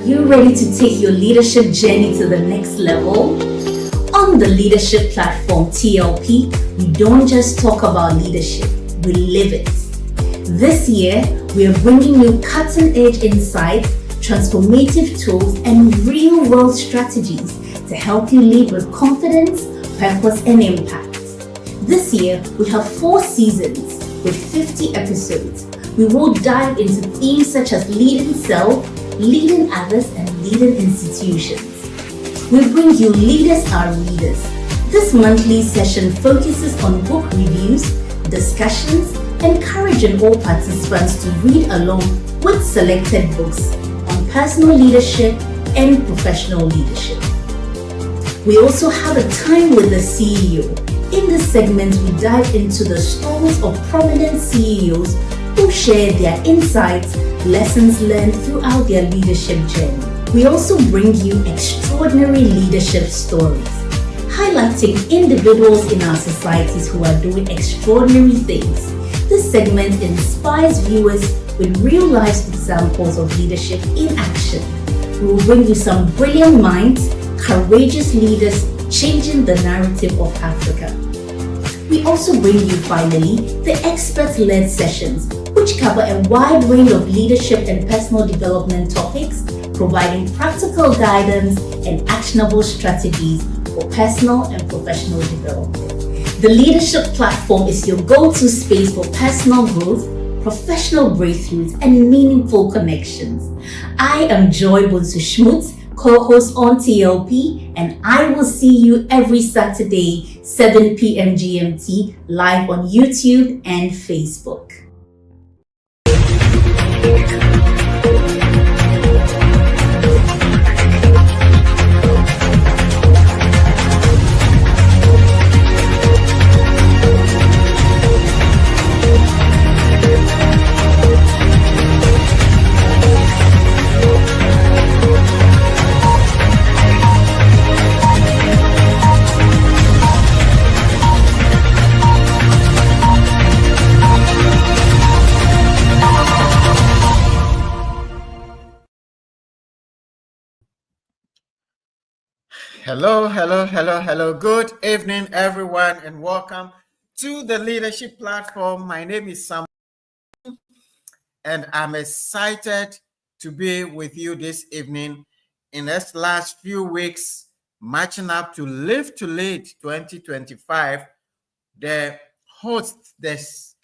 you ready to take your leadership journey to the next level? On the leadership platform TLP, we don't just talk about leadership, we live it. This year, we are bringing you cutting-edge insights, transformative tools, and real-world strategies to help you lead with confidence, purpose, and impact. This year, we have 4 seasons with 50 episodes. We will dive into themes such as leading self, leading others, and leading institutions. We bring you Leaders Are Leaders. This monthly session focuses on book reviews, discussions, encouraging all participants to read along with selected books on personal leadership and professional leadership. We also have a time with the CEO. In this segment, we dive into the stories of prominent CEOs who share their insights, lessons learned throughout their leadership journey. We also bring you extraordinary leadership stories, highlighting individuals in our societies who are doing extraordinary things. This segment inspires viewers with real-life examples of leadership in action. We will bring you some brilliant minds, courageous leaders changing the narrative of Africa. We also bring you, finally, the expert-led sessions, which cover a wide range of leadership and personal development topics, providing practical guidance and actionable strategies for personal and professional development. The leadership platform is your go-to space for personal growth, professional breakthroughs, and meaningful connections. I am Joy Bunsu-Schmutz, co-host on TLP, and I will see you every Saturday, 7 p.m. GMT, live on YouTube and Facebook. Hello. Good evening, everyone, and welcome to the Leadership Platform. My name is Sam, and I'm excited to be with you this evening in this last few weeks, matching up to Live to Lead 2025. The hosts, this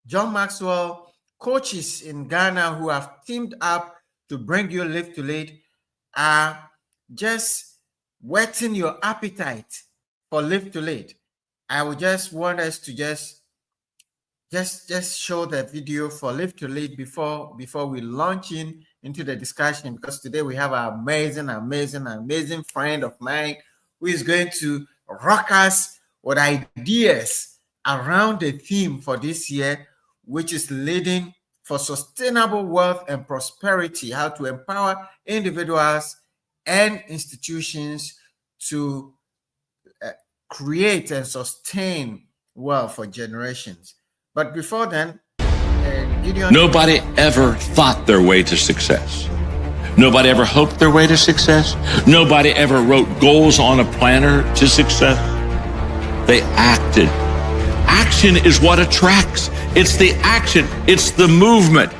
John Maxwell coaches in Ghana who have teamed up to bring you Live to Lead are just whetting your appetite for Live to Lead. I would just want us to just show the video for Live to Lead before we launch into the discussion, because today we have an amazing friend of mine who is going to rock us with ideas around the theme for this year, which is leading for sustainable wealth and prosperity, how to empower individuals and institutions to create and sustain wealth for generations. But before then, Gideon... Nobody ever thought their way to success. Nobody ever hoped their way to success. Nobody ever wrote goals on a planner to success. They acted. Action is what attracts. It's the action. It's the movement.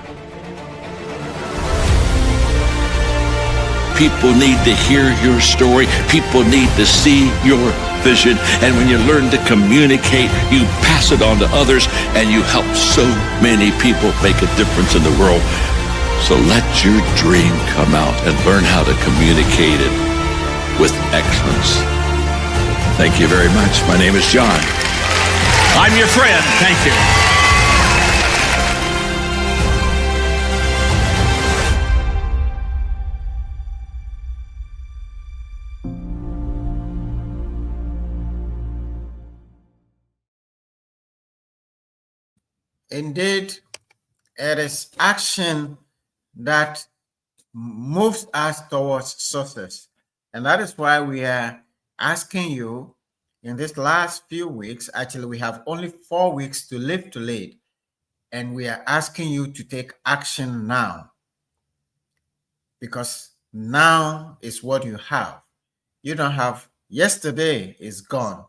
People need to hear your story. People need to see your vision. And when you learn to communicate, you pass it on to others, and you help so many people make a difference in the world. So let your dream come out and learn how to communicate it with excellence. Thank you very much. My name is John. I'm your friend. Thank you. Indeed, it is action that moves us towards success. And that is why we are asking you in this last few weeks, actually we have only 4 weeks to Live to Lead, and we are asking you to take action now. Because Now is what you have. You don't have yesterday is gone.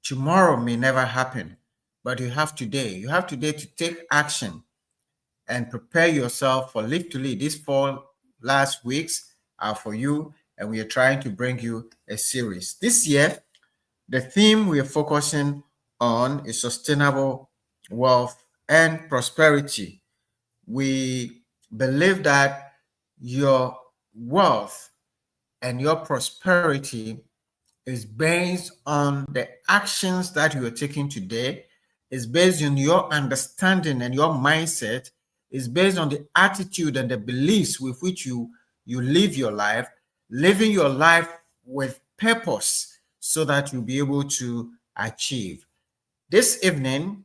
Tomorrow may never happen, but you have today. You have today to take action and prepare yourself for Live to Lead. These 4 last weeks are for you, and we are trying to bring you a series. This year, the theme we are focusing on is sustainable wealth and prosperity. We believe that your wealth and your prosperity is based on the actions that you are taking today, is based on your understanding and your mindset, is based on the attitude and the beliefs with which you live your life, living your life with purpose so that you'll be able to achieve. This evening,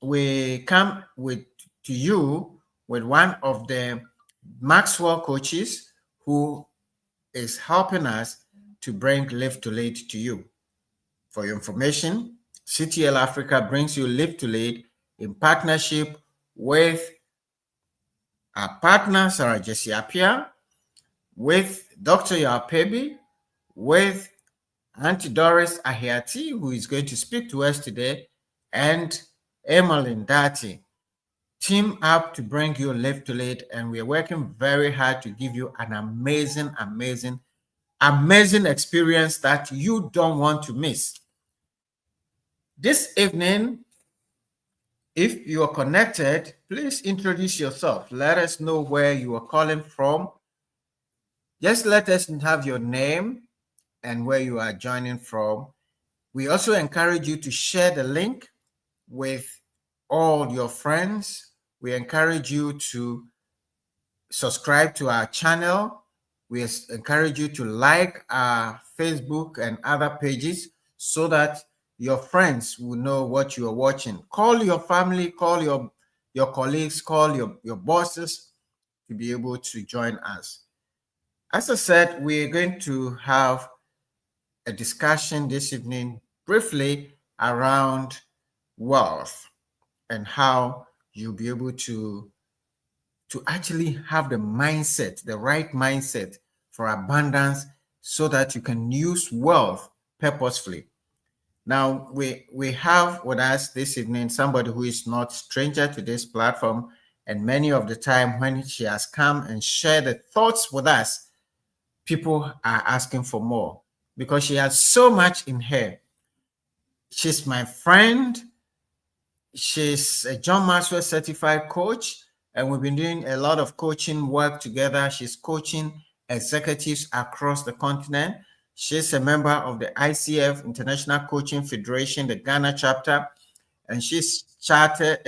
we come to you with one of the Maxwell coaches who is helping us to bring Live to Lead to you. For your information, CTL Africa brings you Live to Lead in partnership with our partner, Sarah Jessie Appiah, with Dr. Yapebi, with Auntie Doris Ahiati, who is going to speak to us today, and Emily Ndati. Team up to bring you Live to Lead, and we are working very hard to give you an amazing experience that you don't want to miss. This evening, if you are connected, please introduce yourself. Let us know where you are calling from. Just let us have your name and where you are joining from. We also encourage you to share the link with all your friends. We encourage you to subscribe to our channel. We encourage you to like our Facebook and other pages so that your friends will know what you are watching. Call your family, call your colleagues, call your bosses to be able to join us. As I said, we're going to have a discussion this evening briefly around wealth and how you'll be able to actually have the mindset, the right mindset for abundance so that you can use wealth purposefully. Now, we have with us this evening somebody who is not stranger to this platform, and many of the time when she has come and shared the thoughts with us, people are asking for more because she has so much in her. She's my friend. She's a John Maxwell certified coach, and we've been doing a lot of coaching work together. She's coaching executives across the continent. She's a member of the ICF, International Coaching Federation, the Ghana chapter, and she's certified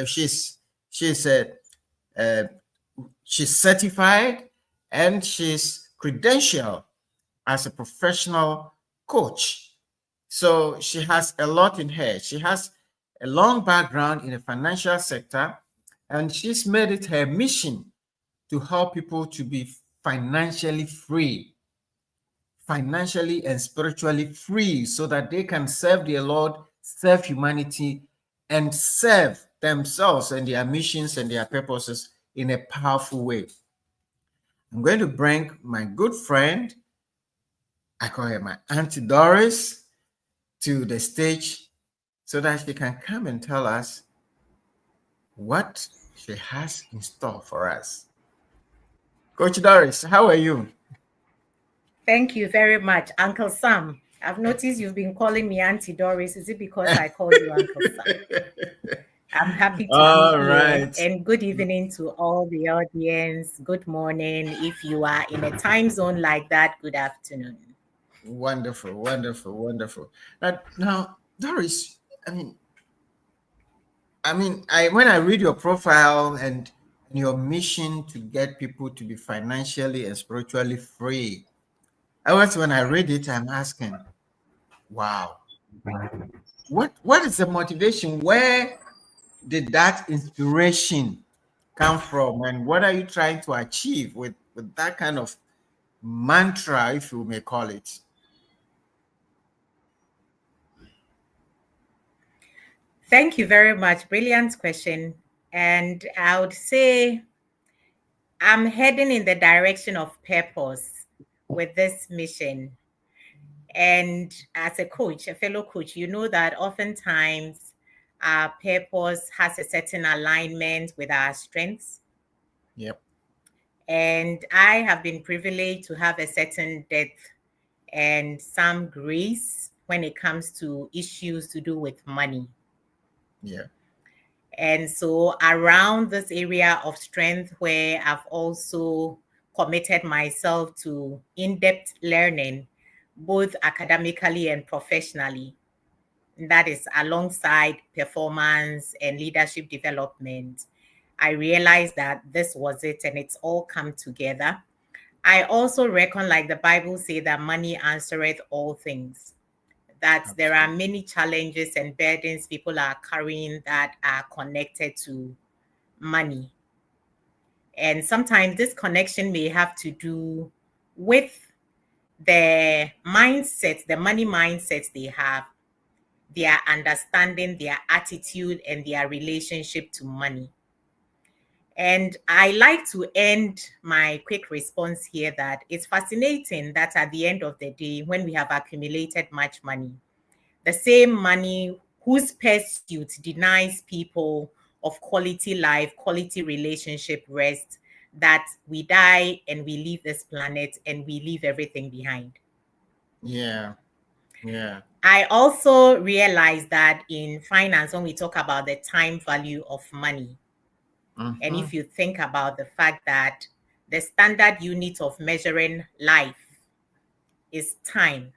and she's credentialed as a professional coach. So she has a lot in her. She has a long background in the financial sector, and she's made it her mission to help people to be financially free, financially and spiritually free, so that they can serve their Lord, serve humanity, and serve themselves and their missions and their purposes in a powerful way. I'm going to bring my good friend, I call her my Auntie Doris, to the stage so that she can come and tell us what she has in store for us. Coach Doris, how are you? Thank you very much, Uncle Sam. I've noticed you've been calling me Auntie Doris. Is it because I called you Uncle Sam? I'm happy to be here. And good evening to all the audience. Good morning. If you are in a time zone like that, good afternoon. Wonderful, wonderful, wonderful. Now, Doris, when I read your profile and your mission to get people to be financially and spiritually free, when I read it, I'm asking, wow, what is the motivation? Where did that inspiration come from? And what are you trying to achieve with that kind of mantra, if you may call it? Thank you very much. Brilliant question. And I would say I'm heading in the direction of purpose. with this mission. And as a coach, a fellow coach, you know that oftentimes our purpose has a certain alignment with our strengths. Yep. And I have been privileged to have a certain depth and some grace when it comes to issues to do with money. Yeah. And so around this area of strength where I've also committed myself to in-depth learning, both academically and professionally, that is alongside performance and leadership development, I realized that this was it and it's all come together. I also reckon, like the Bible says, that money answereth all things. That Absolutely. there are many challenges and burdens people are carrying that are connected to money. And sometimes this connection may have to do with the mindset, the money mindsets they have, their understanding, their attitude, and their relationship to money. And I like to end my quick response here that it's fascinating that at the end of the day, when we have accumulated much money, the same money whose pursuit denies people of quality life, quality relationship, rest, that we die and we leave this planet and we leave everything behind. Yeah. Yeah. I also realize that in finance, when we talk about the time value of money, and if you think about the fact that the standard unit of measuring life is time,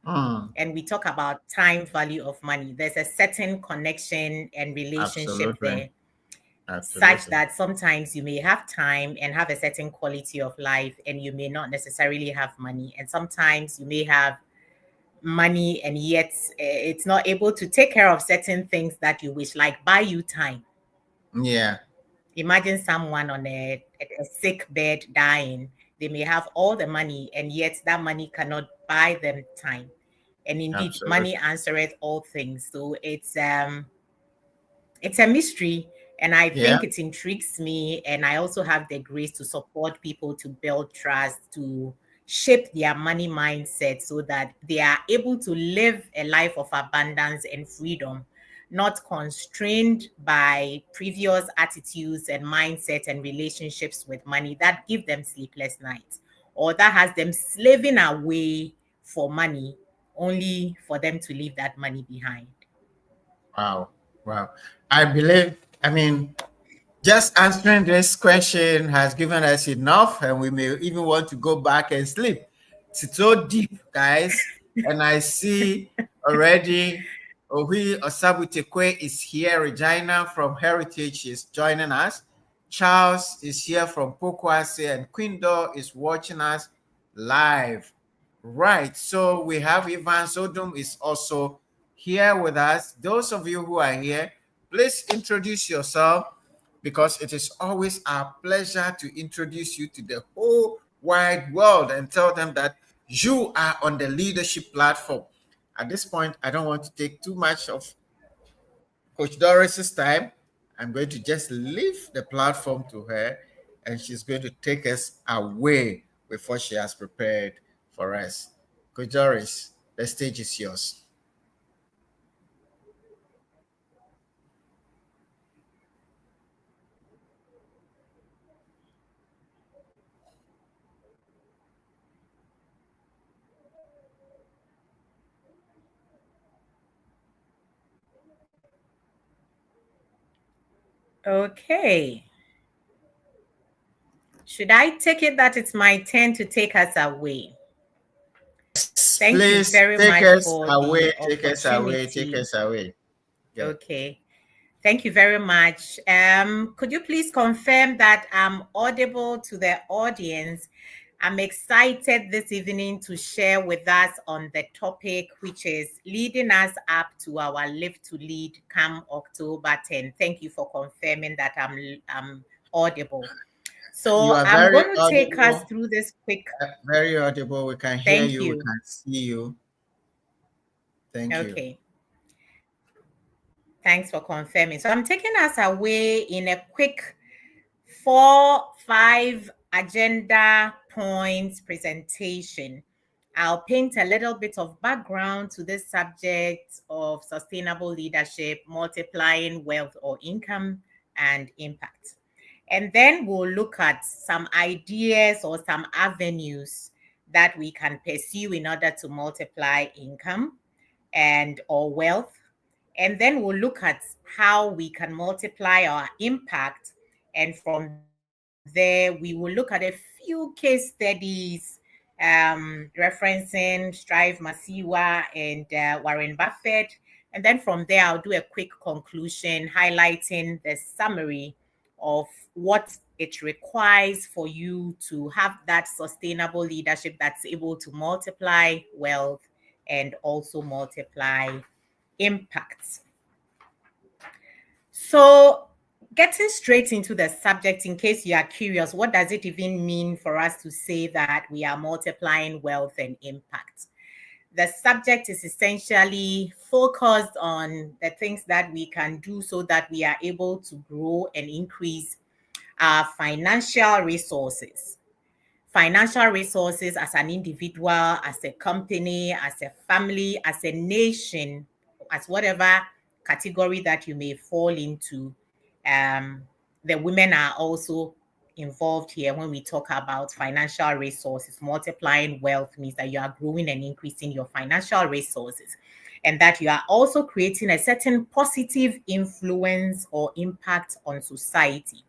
and we talk about time value of money, there's a certain connection and relationship there. Absolutely. Such that sometimes you may have time and have a certain quality of life, and you may not necessarily have money. And sometimes you may have money and yet it's not able to take care of certain things that you wish, like buy you time. Yeah. Imagine someone on a sick bed dying. They may have all the money and yet that money cannot buy them time. And indeed, money answereth all things. So it's a mystery, and I think it intrigues me. And I also have the grace to support people to build trust, to shape their money mindset so that they are able to live a life of abundance and freedom, not constrained by previous attitudes and mindset and relationships with money that give them sleepless nights, or that has them slaving away for money only for them to leave that money behind. Wow. I believe, just answering this question has given us enough, and we may even want to go back and sleep. It's so deep, guys. And I see already Ohi Osabutekwe is here. Regina from Heritage is joining us. Charles is here from Pokwase, and Quindo is watching us live. Right. So we have Ivan Sodom is also here with us. Those of you who are here, please introduce yourself, because it is always our pleasure to introduce you to the whole wide world and tell them that you are on the leadership platform. At this point, I don't want to take too much of Coach Doris's time. I'm going to just leave the platform to her, and she's going to take us away with what she has prepared for us. Coach Doris, the stage is yours. Okay. Should I take it that it's my turn to take us away? Thank you very much for the opportunity. Take us away. Yeah. Okay. Thank you very much. Could you please confirm that I'm audible to the audience? I'm excited this evening to share with us on the topic, which is leading us up to our Live to Lead come October 10. Thank you for confirming that I'm audible. So I'm going to take us through this quick. Very audible. We can hear you. We can see you. Thank you. Okay. Thanks for confirming. So I'm taking us away in a quick 4-5 agenda points presentation, I'll paint a little bit of background to this subject of sustainable leadership, multiplying wealth or income and impact. And then we'll look at some ideas or some avenues that we can pursue in order to multiply income and or wealth. And then we'll look at how we can multiply our impact. And from there, we will look at a few case studies referencing Strive Masiwa and Warren Buffett. And then from there, I'll do a quick conclusion highlighting the summary of what it requires for you to have that sustainable leadership that's able to multiply wealth and also multiply impacts. So getting straight into the subject, in case you are curious, what does it even mean for us to say that we are multiplying wealth and impact? The subject is essentially focused on the things that we can do so that we are able to grow and increase our financial resources. Financial resources as an individual, as a company, as a family, as a nation, as whatever category that you may fall into. The women are also involved here when we talk about financial resources. Multiplying wealth means that you are growing and increasing your financial resources, and that you are also creating a certain positive influence or impact on society.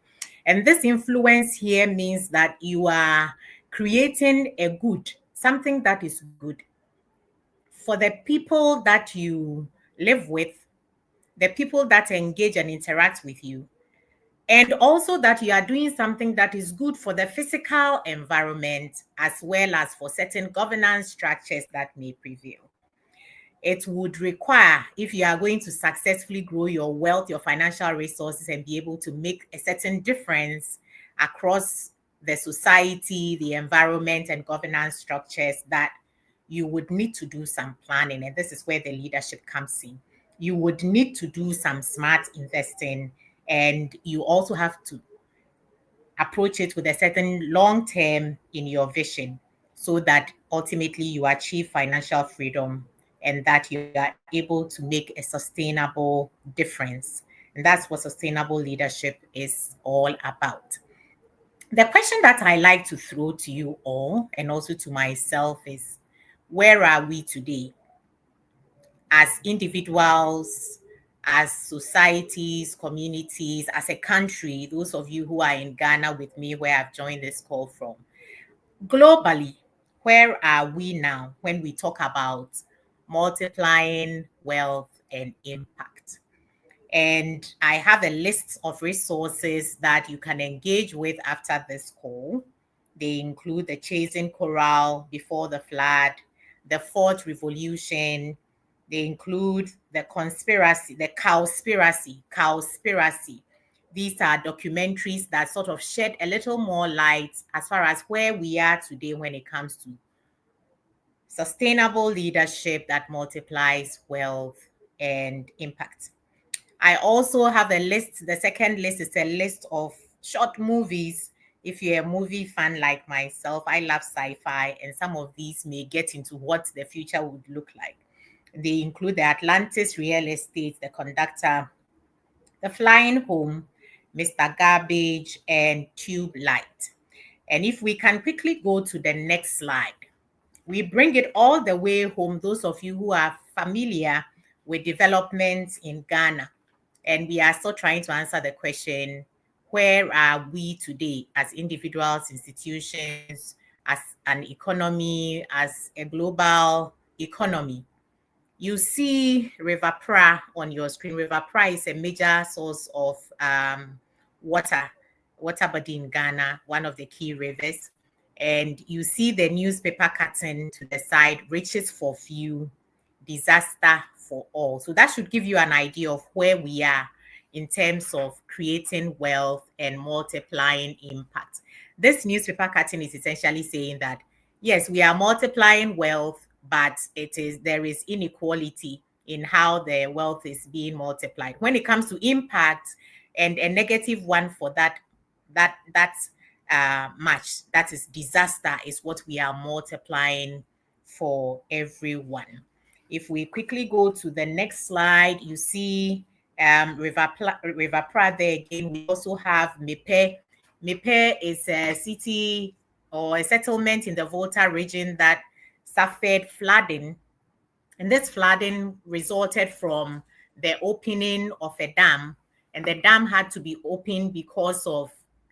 And this influence here means that you are creating a good, something that is good for the people that you live with, the people that engage and interact with you, and also that you are doing something that is good for the physical environment as well as for certain governance structures that may prevail. It would require, if you are going to successfully grow your wealth, your financial resources, and be able to make a certain difference across the society, the environment, and governance structures, that you would need to do some planning. And this is where the leadership comes in. You would need to do some smart investing, and you also have to approach it with a certain long term in your vision so that ultimately you achieve financial freedom and that you are able to make a sustainable difference. And that's what sustainable leadership is all about. The question that I like to throw to you all and also to myself is, where are we today as individuals, as societies, communities, as a country? Those of you who are in Ghana with me, where I've joined this call from, globally, where are we now when we talk about multiplying wealth and impact? And I have a list of resources that you can engage with after this call. They include the Chasing Coral, Before the Flood, the Fourth Revolution. They include the Conspiracy, the Cowspiracy. These are documentaries that sort of shed a little more light as far as where we are today when it comes to sustainable leadership that multiplies wealth and impact. I also have a list. The second list is a list of short movies. If you're a movie fan like myself, I love sci-fi, and some of these may get into what the future would look like. They include the Atlantis Real Estate, The Conductor, The Flying Home, Mr. Garbage, and Tube Light. And if we can quickly go to the next slide, we bring it all the way home, those of you who are familiar with developments in Ghana. And we are still trying to answer the question, where are we today as individuals, institutions, as an economy, as a global economy? You see River Pra on your screen. River Pra is a major source of water body in Ghana, one of the key rivers. And you see the newspaper cutting to the side, riches for few, disaster for all. So that should give you an idea of where we are in terms of creating wealth and multiplying impact. This newspaper cutting is essentially saying that, yes, we are multiplying wealth, but there is inequality in how the wealth is being multiplied. When it comes to impact, and a negative one for that match, that is disaster, is what we are multiplying for everyone. If we quickly go to the next slide, you see River Pra there again. We also have Mepe. Mepe is a city or a settlement in the Volta region that suffered flooding. And this flooding resulted from the opening of a dam. And the dam had to be opened because of,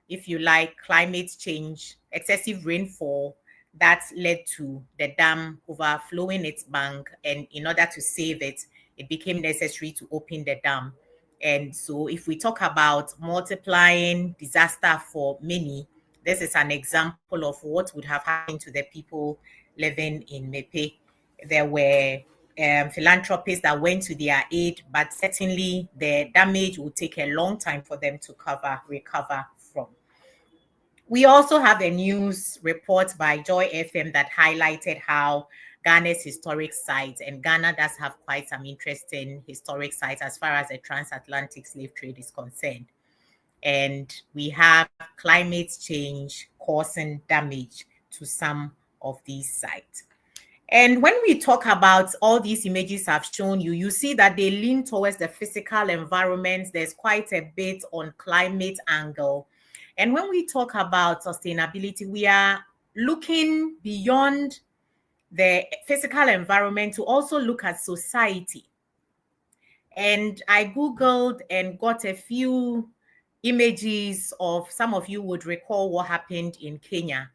if you like, climate change, excessive rainfall that led to the dam overflowing its bank. And in order to save it, it became necessary to open the dam. And so if we talk about multiplying disaster for many, this is an example of what would have happened to the people living in Mepe. There were philanthropists that went to their aid, but certainly the damage will take a long time for them to recover from. We also have a news report by Joy FM that highlighted how Ghana's historic sites, and Ghana does have quite some interesting historic sites as far as the transatlantic slave trade is concerned. And we have climate change causing damage to some of these sites. And when we talk about all these images I've shown you, you see that they lean towards the physical environment. There's quite a bit on climate angle. And when we talk about sustainability, we are looking beyond the physical environment to also look at society. And I Googled and got a few images of, some of you would recall what happened in Kenya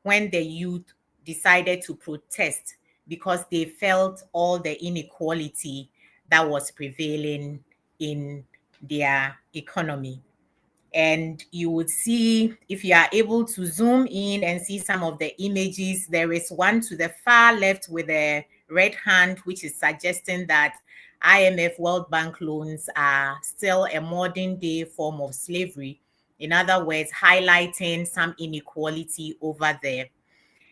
when the youth decided to protest because they felt all the inequality that was prevailing in their economy. And you would see, if you are able to zoom in and see some of the images, there is one to the far left with a red hand, which is suggesting that IMF World Bank loans are still a modern day form of slavery. In other words, highlighting some inequality over there.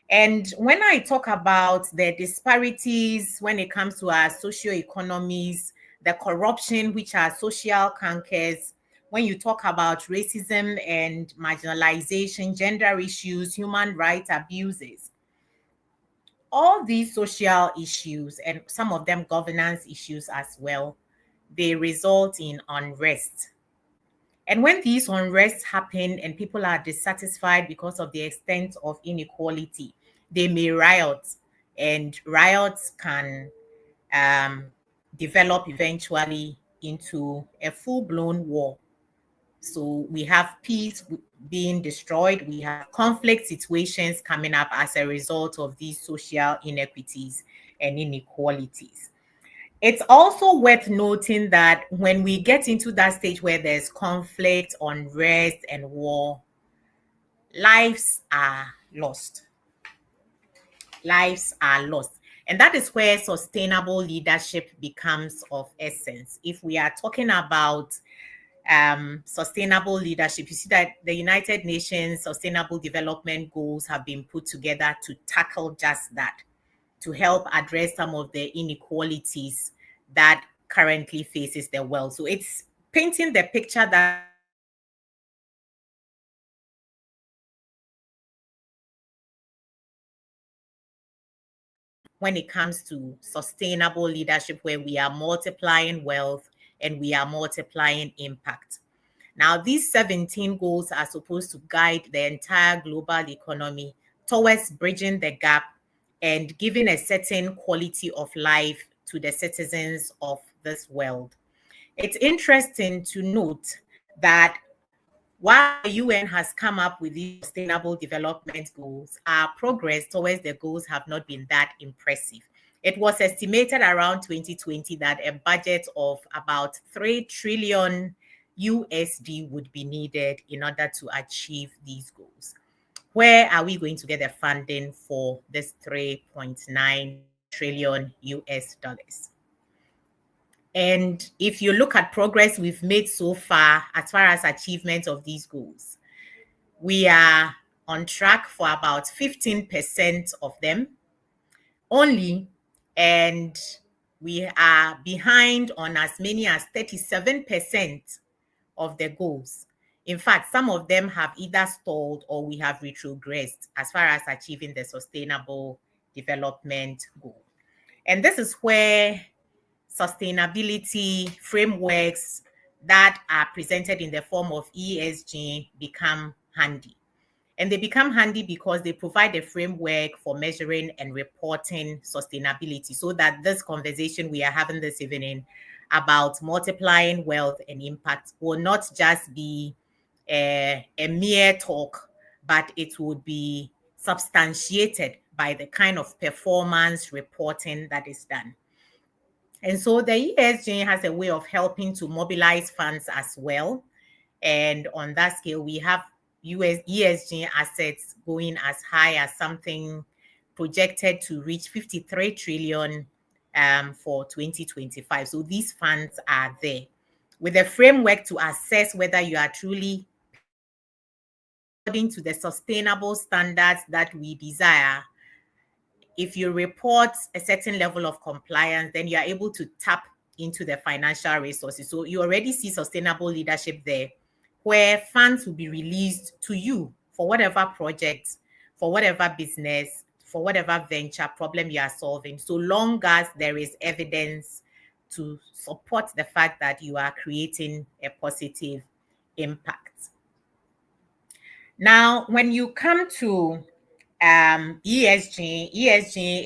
And when I talk about the disparities when it comes to our socio-economies, the corruption, which are social cankers, when you talk about racism and marginalization, gender issues, human rights abuses, all these social issues, and some of them governance issues as well, they result in unrest. And when these unrests happen and people are dissatisfied because of the extent of inequality, they may riot, and riots can develop eventually into a full-blown war. So we have peace being destroyed. We have conflict situations coming up as a result of these social inequities and inequalities. It's also worth noting that when we get into that stage where there's conflict, unrest, and war, lives are lost. Lives are lost. And that is where sustainable leadership becomes of essence. If we are talking about sustainable leadership, you see that the United Nations Sustainable Development Goals have been put together to tackle just that, to help address some of the inequalities that currently faces the world. So it's painting the picture that when it comes to sustainable leadership, where we are multiplying wealth and we are multiplying impact. Now, these 17 goals are supposed to guide the entire global economy towards bridging the gap and giving a certain quality of life to the citizens of this world. It's interesting to note that while the UN has come up with these sustainable development goals, our progress towards the goals have not been that impressive. It was estimated around 2020 that a budget of about 3 trillion USD would be needed in order to achieve these goals. Where are we going to get the funding for this 3.9 trillion US dollars? And if you look at progress we've made so far as far as achievement of these goals, we are on track for about 15% of them only, and we are behind on as many as 37% of the goals. In fact, some of them have either stalled or we have retrogressed as far as achieving the sustainable development goal. And this is where sustainability frameworks that are presented in the form of ESG become handy. And they become handy because they provide a framework for measuring and reporting sustainability, so that this conversation we are having this evening about multiplying wealth and impact will not just be a mere talk, but it would be substantiated by the kind of performance reporting that is done. And so the ESG has a way of helping to mobilize funds as well. And on that scale, we have ESG assets going as high as something projected to reach 53 trillion for 2025. So these funds are there with a framework to assess whether you are truly according to the sustainable standards that we desire. If you report a certain level of compliance, then you are able to tap into the financial resources. So you already see sustainable leadership there, where funds will be released to you for whatever project, for whatever business, for whatever venture problem you are solving, so long as there is evidence to support the fact that you are creating a positive impact. Now, when you come to ESG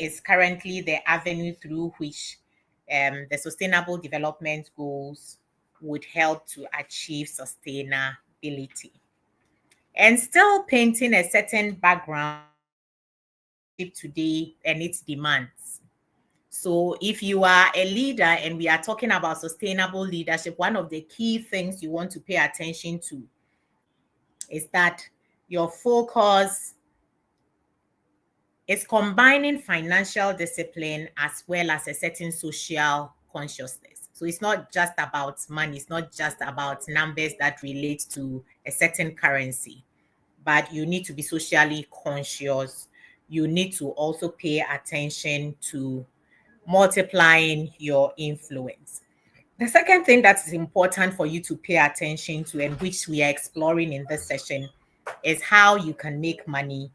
is currently the avenue through which the Sustainable Development Goals would help to achieve sustainability. And still painting a certain background today and its demands. So if you are a leader and we are talking about sustainable leadership, one of the key things you want to pay attention to is that your focus is combining financial discipline as well as a certain social consciousness. So it's not just about money, it's not just about numbers that relate to a certain currency, but you need to be socially conscious. You need to also pay attention to multiplying your influence. The second thing that is important for you to pay attention to, and which we are exploring in this session, is how you can make money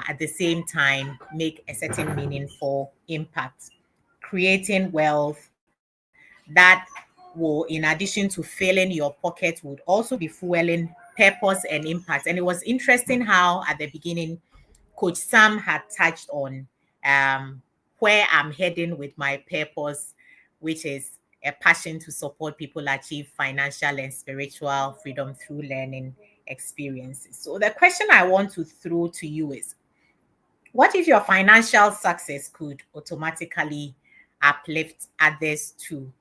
at the same time make a certain meaningful impact, creating wealth that will, in addition to filling your pocket, would also be fueling purpose and impact. And it was interesting how at the beginning, Coach Sam had touched on where I'm heading with my purpose, which is a passion to support people achieve financial and spiritual freedom through learning experiences. So the question I want to throw to you is, what if your financial success could automatically uplift others too?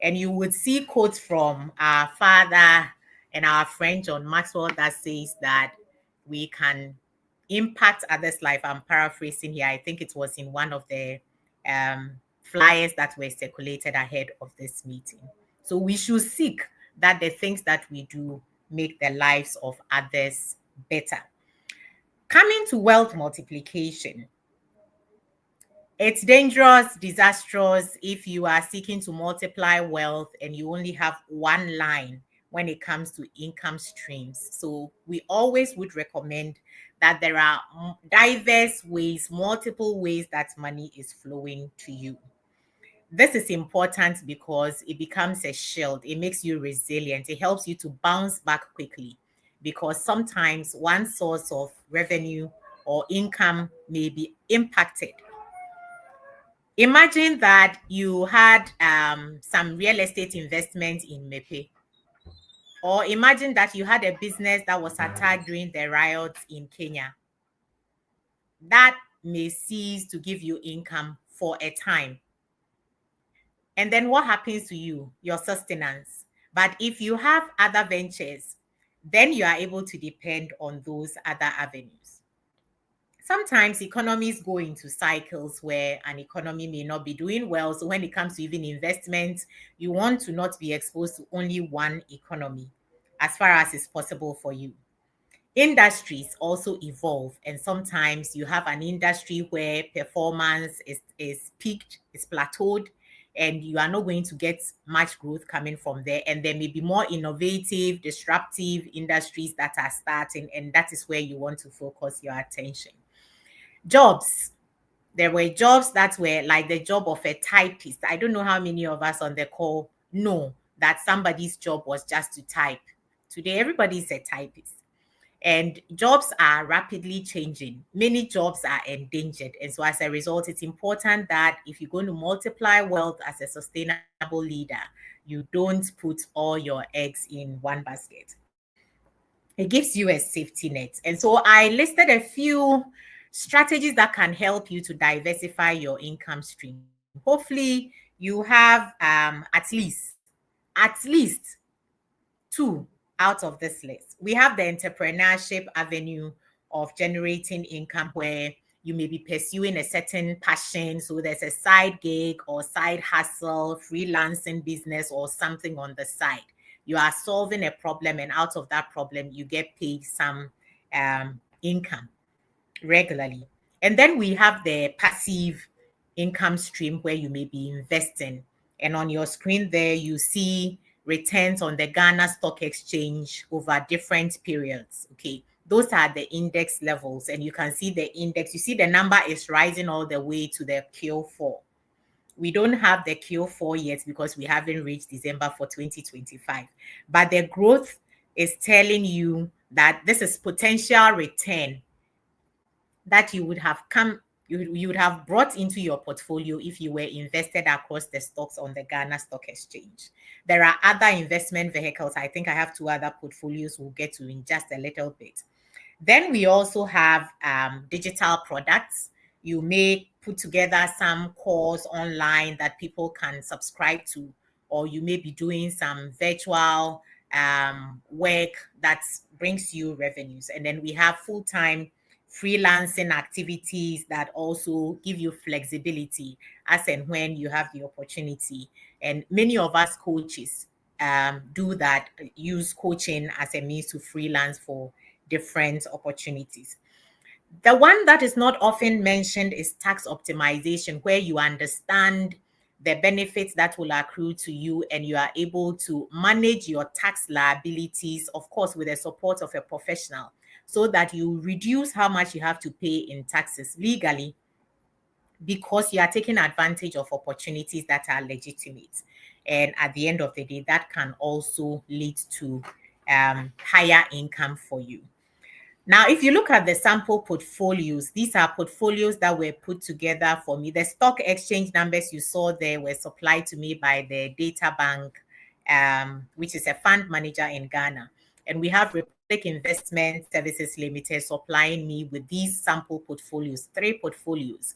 And you would see quotes from our father and our friend John Maxwell that says that we can impact others' life. I'm paraphrasing here. I think it was in one of the flyers that were circulated ahead of this meeting. So we should seek that the things that we do make the lives of others better. Coming to wealth multiplication, it's dangerous, disastrous if you are seeking to multiply wealth and you only have one line when it comes to income streams. So we always would recommend that there are diverse ways, multiple ways that money is flowing to you. This is important because it becomes a shield. It makes you resilient. It helps you to bounce back quickly, because sometimes one source of revenue or income may be impacted. Imagine that you had some real estate investment in Mepe, or imagine that you had a business that was attacked during the riots in Kenya. That may cease to give you income for a time. And then what happens to you? Your sustenance. But if you have other ventures, then you are able to depend on those other avenues. Sometimes economies go into cycles where an economy may not be doing well. So when it comes to even investments, you want to not be exposed to only one economy as far as is possible for you. Industries also evolve, and sometimes you have an industry where performance is peaked, is plateaued, and you are not going to get much growth coming from there. And there may be more innovative, disruptive industries that are starting, and that is where you want to focus your attention. Jobs. There were jobs that were like the job of a typist. I don't know how many of us on the call know that somebody's job was just to type. Today, everybody is a typist. And jobs are rapidly changing. Many jobs are endangered. And so as a result, it's important that if you're going to multiply wealth as a sustainable leader, you don't put all your eggs in one basket. It gives you a safety net. And so I listed a few strategies that can help you to diversify your income stream. Hopefully you have at least two out of this list. We have the entrepreneurship avenue of generating income where you may be pursuing a certain passion. So there's a side gig or side hustle, freelancing business or something on the side. You are solving a problem, and out of that problem, you get paid some income regularly. And then we have the passive income stream where you may be investing. And on your screen there, you see returns on the Ghana Stock Exchange over different periods. Okay, those are the index levels, and you can see the index. You see the number is rising all the way to the Q4. We don't have the Q4 yet because we haven't reached December for 2025. But the growth is telling you that this is potential return that you would have you would have brought into your portfolio if you were invested across the stocks on the Ghana Stock Exchange. There are other investment vehicles. I think I have two other portfolios we'll get to in just a little bit. Then we also have digital products. You may put together some course online that people can subscribe to, or you may be doing some virtual work that brings you revenues. And then we have full-time freelancing activities that also give you flexibility as and when you have the opportunity. And many of us coaches do that, use coaching as a means to freelance for different opportunities. The one that is not often mentioned is tax optimization, where you understand the benefits that will accrue to you and you are able to manage your tax liabilities, of course, with the support of a professional, so that you reduce how much you have to pay in taxes legally, because you are taking advantage of opportunities that are legitimate. And at the end of the day, that can also lead to higher income for you. Now, if you look at the sample portfolios, these are portfolios that were put together for me. The stock exchange numbers you saw there were supplied to me by the Data Bank, which is a fund manager in Ghana. And we have Republic Investment Services Limited supplying me with these sample portfolios, 3 portfolios.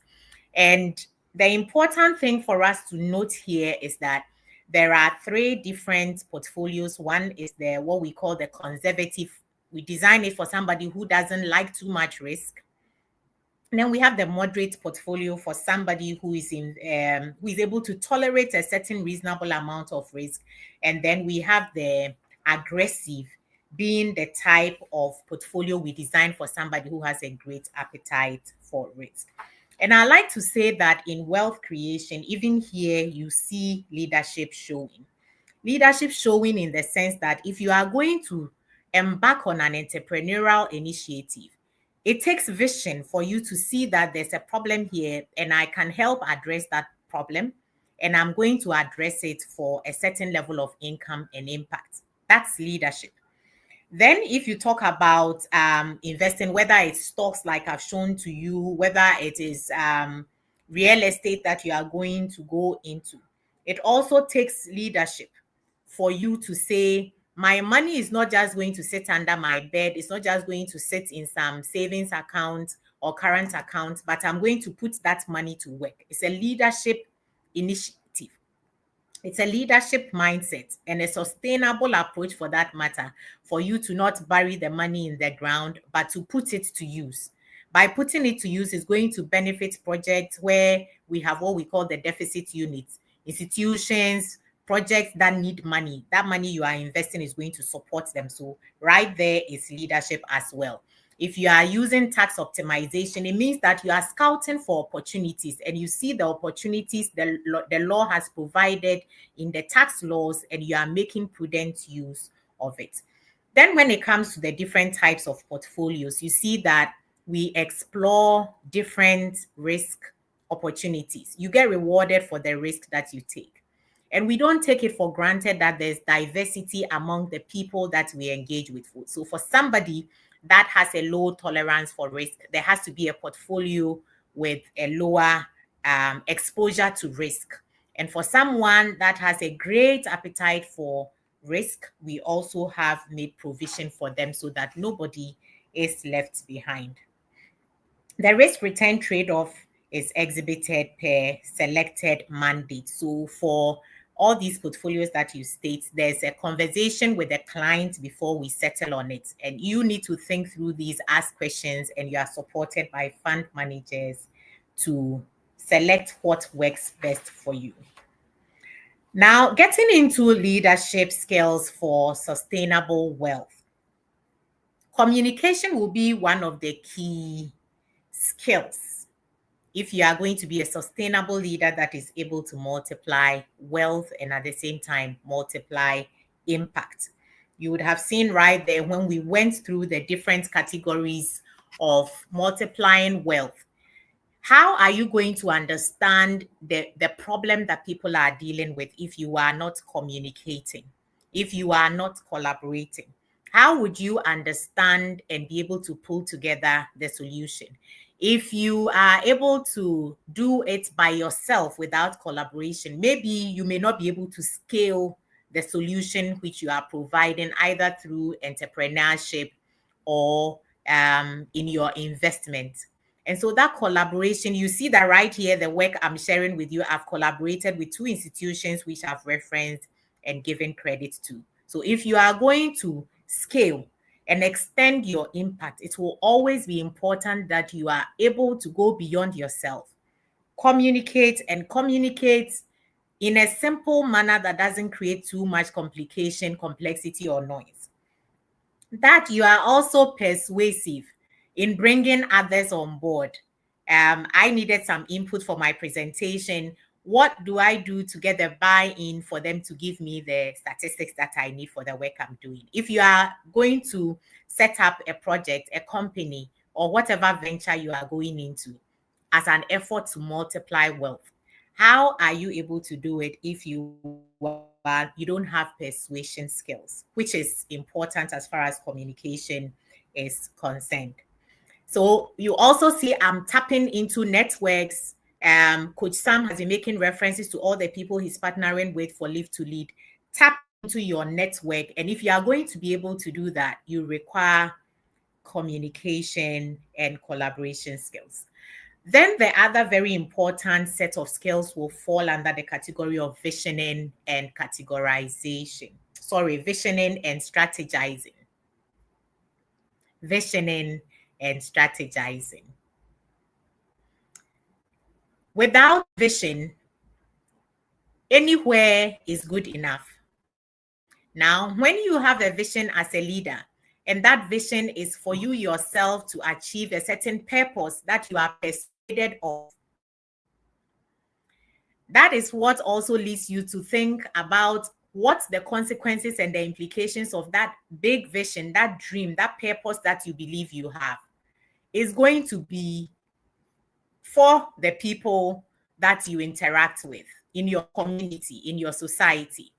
And the important thing for us to note here is that there are 3 different portfolios. One is what we call the conservative. We design it for somebody who doesn't like too much risk. And then we have the moderate portfolio for somebody who is able to tolerate a certain reasonable amount of risk. And then we have the aggressive, being the type of portfolio we design for somebody who has a great appetite for risk. And I like to say that in wealth creation, even here, you see leadership showing. Leadership showing in the sense that if you are going to embark on an entrepreneurial initiative, it takes vision for you to see that there's a problem here and I can help address that problem, and I'm going to address it for a certain level of income and impact. That's leadership. Then if you talk about investing, whether it's stocks like I've shown to you, whether it is real estate that you are going to go into, it also takes leadership for you to say, my money is not just going to sit under my bed. It's not just going to sit in some savings account or current account, but I'm going to put that money to work. It's a leadership initiative. It's a leadership mindset and a sustainable approach for that matter, for you to not bury the money in the ground, but to put it to use. By putting it to use, it's going to benefit projects where we have what we call the deficit units, institutions, projects that need money. That money you are investing is going to support them. So right there is leadership as well. If you are using tax optimization, it means that you are scouting for opportunities and you see the opportunities the law has provided in the tax laws and you are making prudent use of it. Then when it comes to the different types of portfolios, you see that we explore different risk opportunities. You get rewarded for the risk that you take. And we don't take it for granted that there's diversity among the people that we engage with. So for somebody that has a low tolerance for risk, there has to be a portfolio with a lower exposure to risk. And for someone that has a great appetite for risk, we also have made provision for them so that nobody is left behind. The risk return trade-off is exhibited per selected mandate. So for all these portfolios that you state, there's a conversation with the client before we settle on it. And you need to think through these, ask questions, and you are supported by fund managers to select what works best for you. Now, getting into leadership skills for sustainable wealth. Communication will be one of the key skills if you are going to be a sustainable leader that is able to multiply wealth and at the same time multiply impact. You would have seen right there when we went through the different categories of multiplying wealth. How are you going to understand the problem that people are dealing with if you are not communicating, if you are not collaborating? How would you understand and be able to pull together the solution? If you are able to do it by yourself without collaboration, maybe you may not be able to scale the solution which you are providing either through entrepreneurship or in your investment. And so that collaboration, you see that right here, the work I'm sharing with you, I've collaborated with 2 institutions which I've referenced and given credit to. So if you are going to scale and extend your impact, it will always be important that you are able to go beyond yourself, communicate in a simple manner that doesn't create too much complication, complexity, or noise. That you are also persuasive in bringing others on board. I needed some input for my presentation. What do I do to get the buy-in for them to give me the statistics that I need for the work I'm doing? If you are going to set up a project, a company, or whatever venture you are going into as an effort to multiply wealth, how are you able to do it if you don't have persuasion skills, which is important as far as communication is concerned? So you also see I'm tapping into networks. Coach Sam has been making references to all the people he's partnering with for Live to Lead. Tap into your network. And if you are going to be able to do that, you require communication and collaboration skills. Then the other very important set of skills will fall under the category of visioning and categorization. Visioning and strategizing. Visioning and strategizing. Without vision, anywhere is good enough. Now, when you have a vision as a leader, and that vision is for you yourself to achieve a certain purpose that you are persuaded of, that is what also leads you to think about what the consequences and the implications of that big vision, that dream, that purpose that you believe you have is going to be for the people that you interact with in your community, in your society.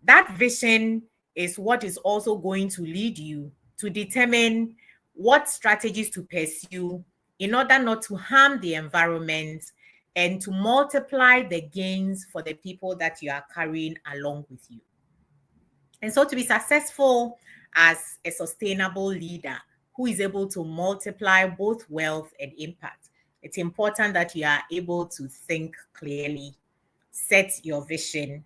That vision is what is also going to lead you to determine what strategies to pursue in order not to harm the environment and to multiply the gains for the people that you are carrying along with you. And so to be successful as a sustainable leader who is able to multiply both wealth and impact, it's important that you are able to think clearly, set your vision,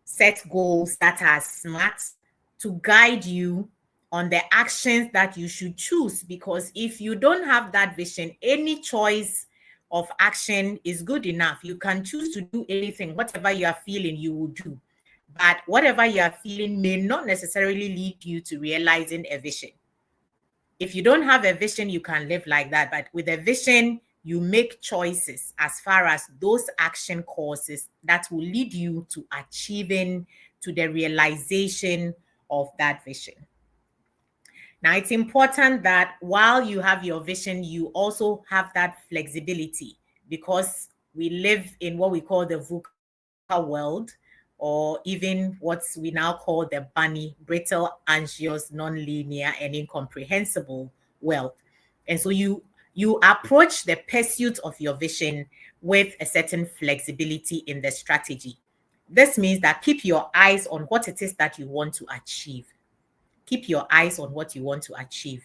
set goals that are smart to guide you on the actions that you should choose. Because if you don't have that vision, any choice of action is good enough. You can choose to do anything, whatever you are feeling, you will do. But whatever you are feeling may not necessarily lead you to realizing a vision. If you don't have a vision, you can live like that. But with a vision, you make choices as far as those action courses that will lead you to achieving, to the realization of that vision. Now, it's important that while you have your vision, you also have that flexibility, because we live in what we call the VUCA world, or even what we now call the bunny, brittle, anxious, non-linear, and incomprehensible world. And so you approach the pursuit of your vision with a certain flexibility in the strategy. This means that keep your eyes on what it is that you want to achieve. Keep your eyes on what you want to achieve.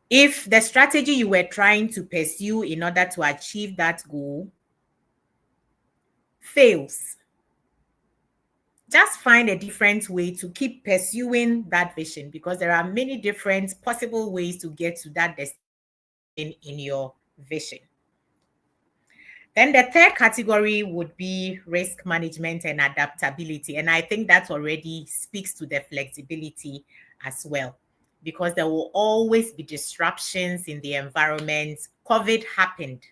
If the strategy you were trying to pursue in order to achieve that goal fails, just find a different way to keep pursuing that vision, because there are many different possible ways to get to that destination in your vision. Then the third category would be risk management and adaptability. And I think that already speaks to the flexibility as well, because there will always be disruptions in the environment. COVID happened,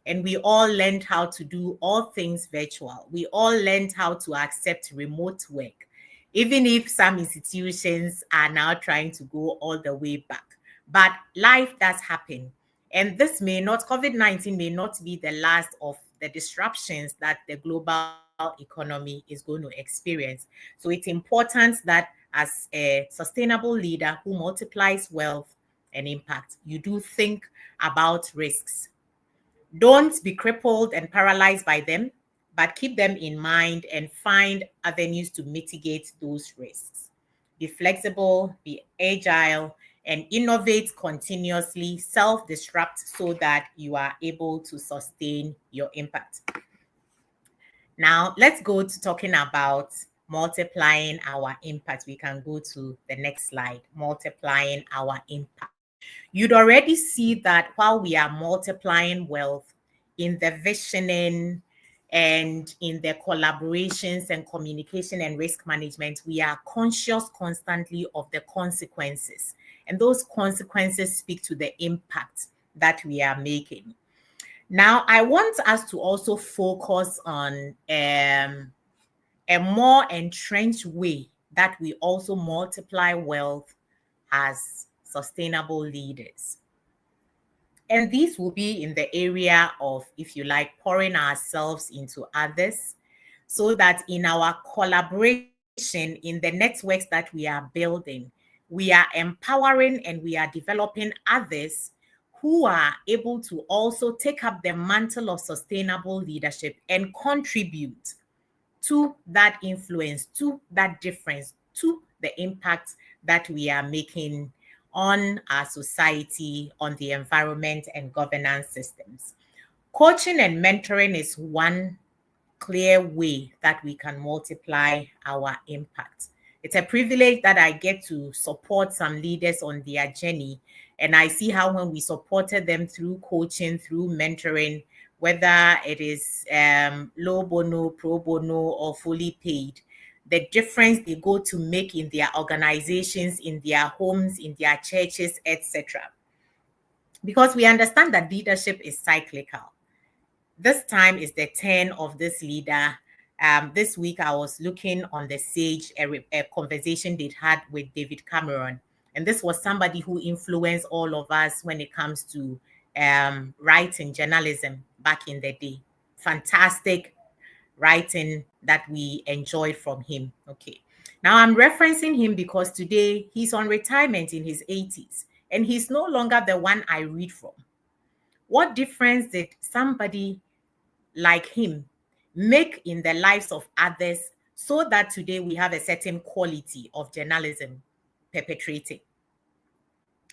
and we all learned how to do all things virtual. We all learned how to accept remote work, even if some institutions are now trying to go all the way back. But life does happen. And this COVID-19 may not be the last of the disruptions that the global economy is going to experience. So it's important that as a sustainable leader who multiplies wealth and impact, you do think about risks. Don't be crippled and paralyzed by them, but keep them in mind and find avenues to mitigate those risks. Be flexible, be agile, and innovate continuously, self-disrupt, so that you are able to sustain your impact. Now, let's go to talking about multiplying our impact. We can go to the next slide, multiplying our impact. You'd already see that while we are multiplying wealth in the visioning and in the collaborations and communication and risk management, we are conscious constantly of the consequences. And those consequences speak to the impact that we are making. Now, I want us to also focus on a more entrenched way that we also multiply wealth as sustainable leaders. And these will be in the area of, if you like, pouring ourselves into others, so that in our collaboration, in the networks that we are building, we are empowering and we are developing others who are able to also take up the mantle of sustainable leadership and contribute to that influence, to that difference, to the impact that we are making on our society, on the environment and governance systems. Coaching and mentoring is one clear way that we can multiply our impact. It's a privilege that I get to support some leaders on their journey. And I see how when we supported them through coaching, through mentoring, whether it is low bono, pro bono, or fully paid, the difference they go to make in their organizations, in their homes, in their churches, etc. Because we understand that leadership is cyclical. This time is the turn of this leader. This week, I was looking on the Sage, a conversation they had with David Cameron. And this was somebody who influenced all of us when it comes to writing, journalism back in the day. Fantastic writing that we enjoyed from him. Okay. Now I'm referencing him because today he's on retirement in his 80s and he's no longer the one I read from. What difference did somebody like him make in the lives of others so that today we have a certain quality of journalism perpetrating?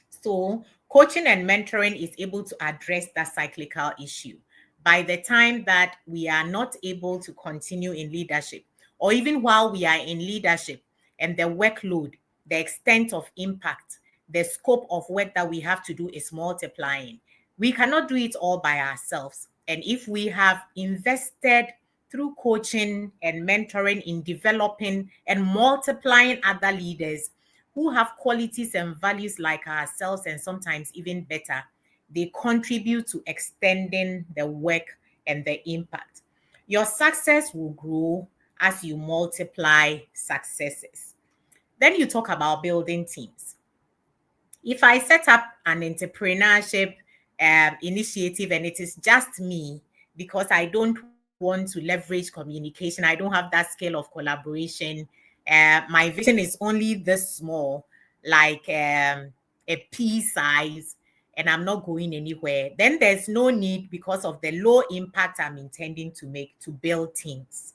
So coaching and mentoring is able to address that cyclical issue. By the time that we are not able to continue in leadership, or even while we are in leadership and the workload, the extent of impact, the scope of work that we have to do is multiplying, we cannot do it all by ourselves. And if we have invested through coaching and mentoring in developing and multiplying other leaders, who have qualities and values like ourselves and sometimes even better, they contribute to extending the work and the impact. Your success will grow as you multiply successes. Then you talk about building teams. If I set up an entrepreneurship initiative and it is just me, because I don't want to leverage communication, I don't have that scale of collaboration, my vision is only this small, like a pea size, and I'm not going anywhere, then there's no need, because of the low impact I'm intending to make, to build teams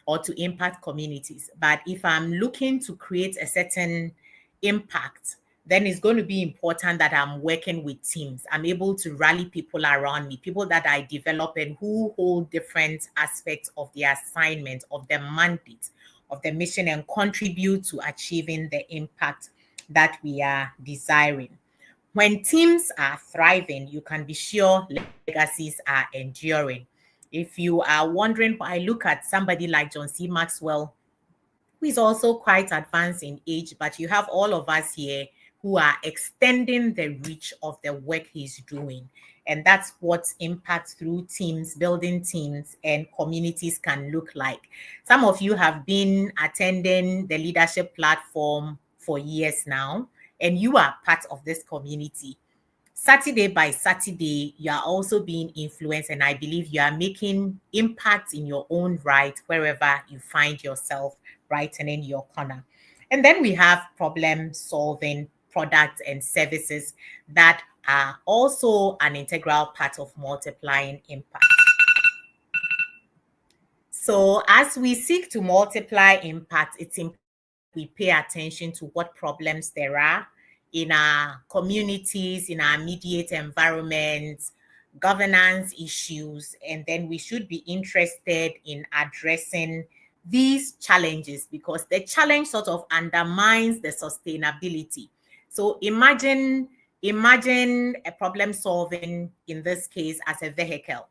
or to impact communities. But if I'm looking to create a certain impact, then it's going to be important that I'm working with teams. I'm able to rally people around me, people that I develop and who hold different aspects of the assignment, of the mandate, of the mission, and contribute to achieving the impact that we are desiring. When teams are thriving, you can be sure legacies are enduring. If you are wondering, I look at somebody like John C. Maxwell, who is also quite advanced in age, but you have all of us here who are extending the reach of the work he's doing. And that's what impact through teams, building teams and communities can look like. Some of you have been attending the leadership platform for years now, and you are part of this community. Saturday by Saturday, you are also being influenced, and I believe you are making impact in your own right wherever you find yourself right and in your corner. And then we have problem solving products and services that are also an integral part of multiplying impact. So as we seek to multiply impact, it's important we pay attention to what problems there are in our communities, in our immediate environments, governance issues, and then we should be interested in addressing these challenges, because the challenge sort of undermines the sustainability. So imagine a problem solving, in this case, as a vehicle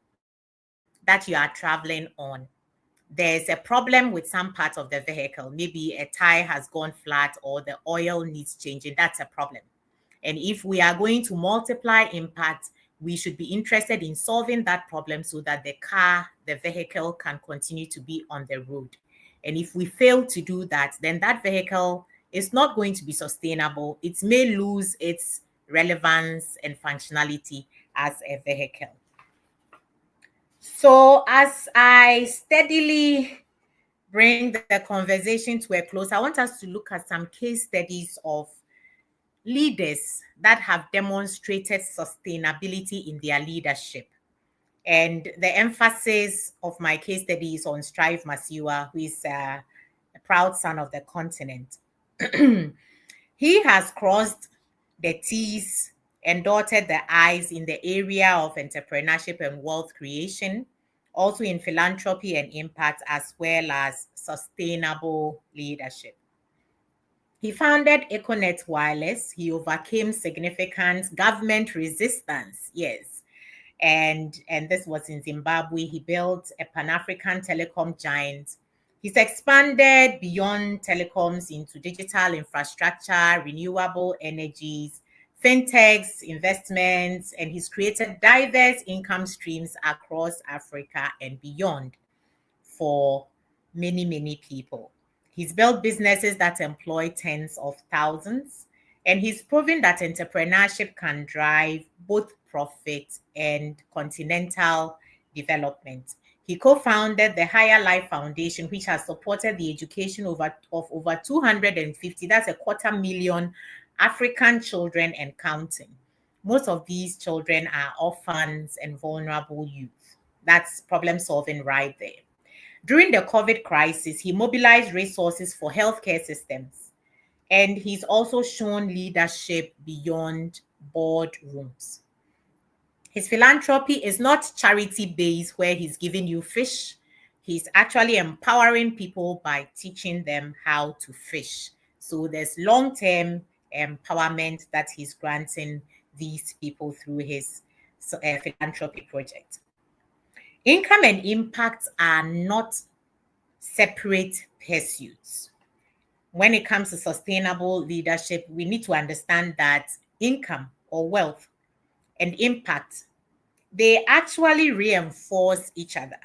that you are traveling on. There's a problem with some part of the vehicle. Maybe a tire has gone flat or the oil needs changing. That's a problem. And if we are going to multiply impact, we should be interested in solving that problem so that the vehicle can continue to be on the road. And if we fail to do that, then that vehicle is not going to be sustainable. It may lose its relevance and functionality as a vehicle. So as I steadily bring the conversation to a close, I want us to look at some case studies of leaders that have demonstrated sustainability in their leadership. And the emphasis of my case study is on Strive Masiwa, who is a proud son of the continent. He has crossed the T's and dotted the I's in the area of entrepreneurship and wealth creation, also in philanthropy and impact, as well as sustainable leadership. He founded Econet Wireless. He overcame significant government resistance, yes. And this was in Zimbabwe. He built a Pan-African telecom giant. He's expanded beyond telecoms into digital infrastructure, renewable energies, fintechs, investments, and he's created diverse income streams across Africa and beyond for many, many people. He's built businesses that employ tens of thousands, and he's proven that entrepreneurship can drive both profit and continental development. He co-founded the Higher Life Foundation, which has supported the education of over 250, that's 250,000 African children and counting. Most of these children are orphans and vulnerable youth. That's problem solving right there. During the COVID crisis, he mobilized resources for healthcare systems, and he's also shown leadership beyond boardrooms. His philanthropy is not charity-based where he's giving you fish. He's actually empowering people by teaching them how to fish. So there's long-term empowerment that he's granting these people through his philanthropy project. Income and impact are not separate pursuits. when it comes to sustainable leadership, we need to understand that income or wealth and impact, they actually reinforce each other.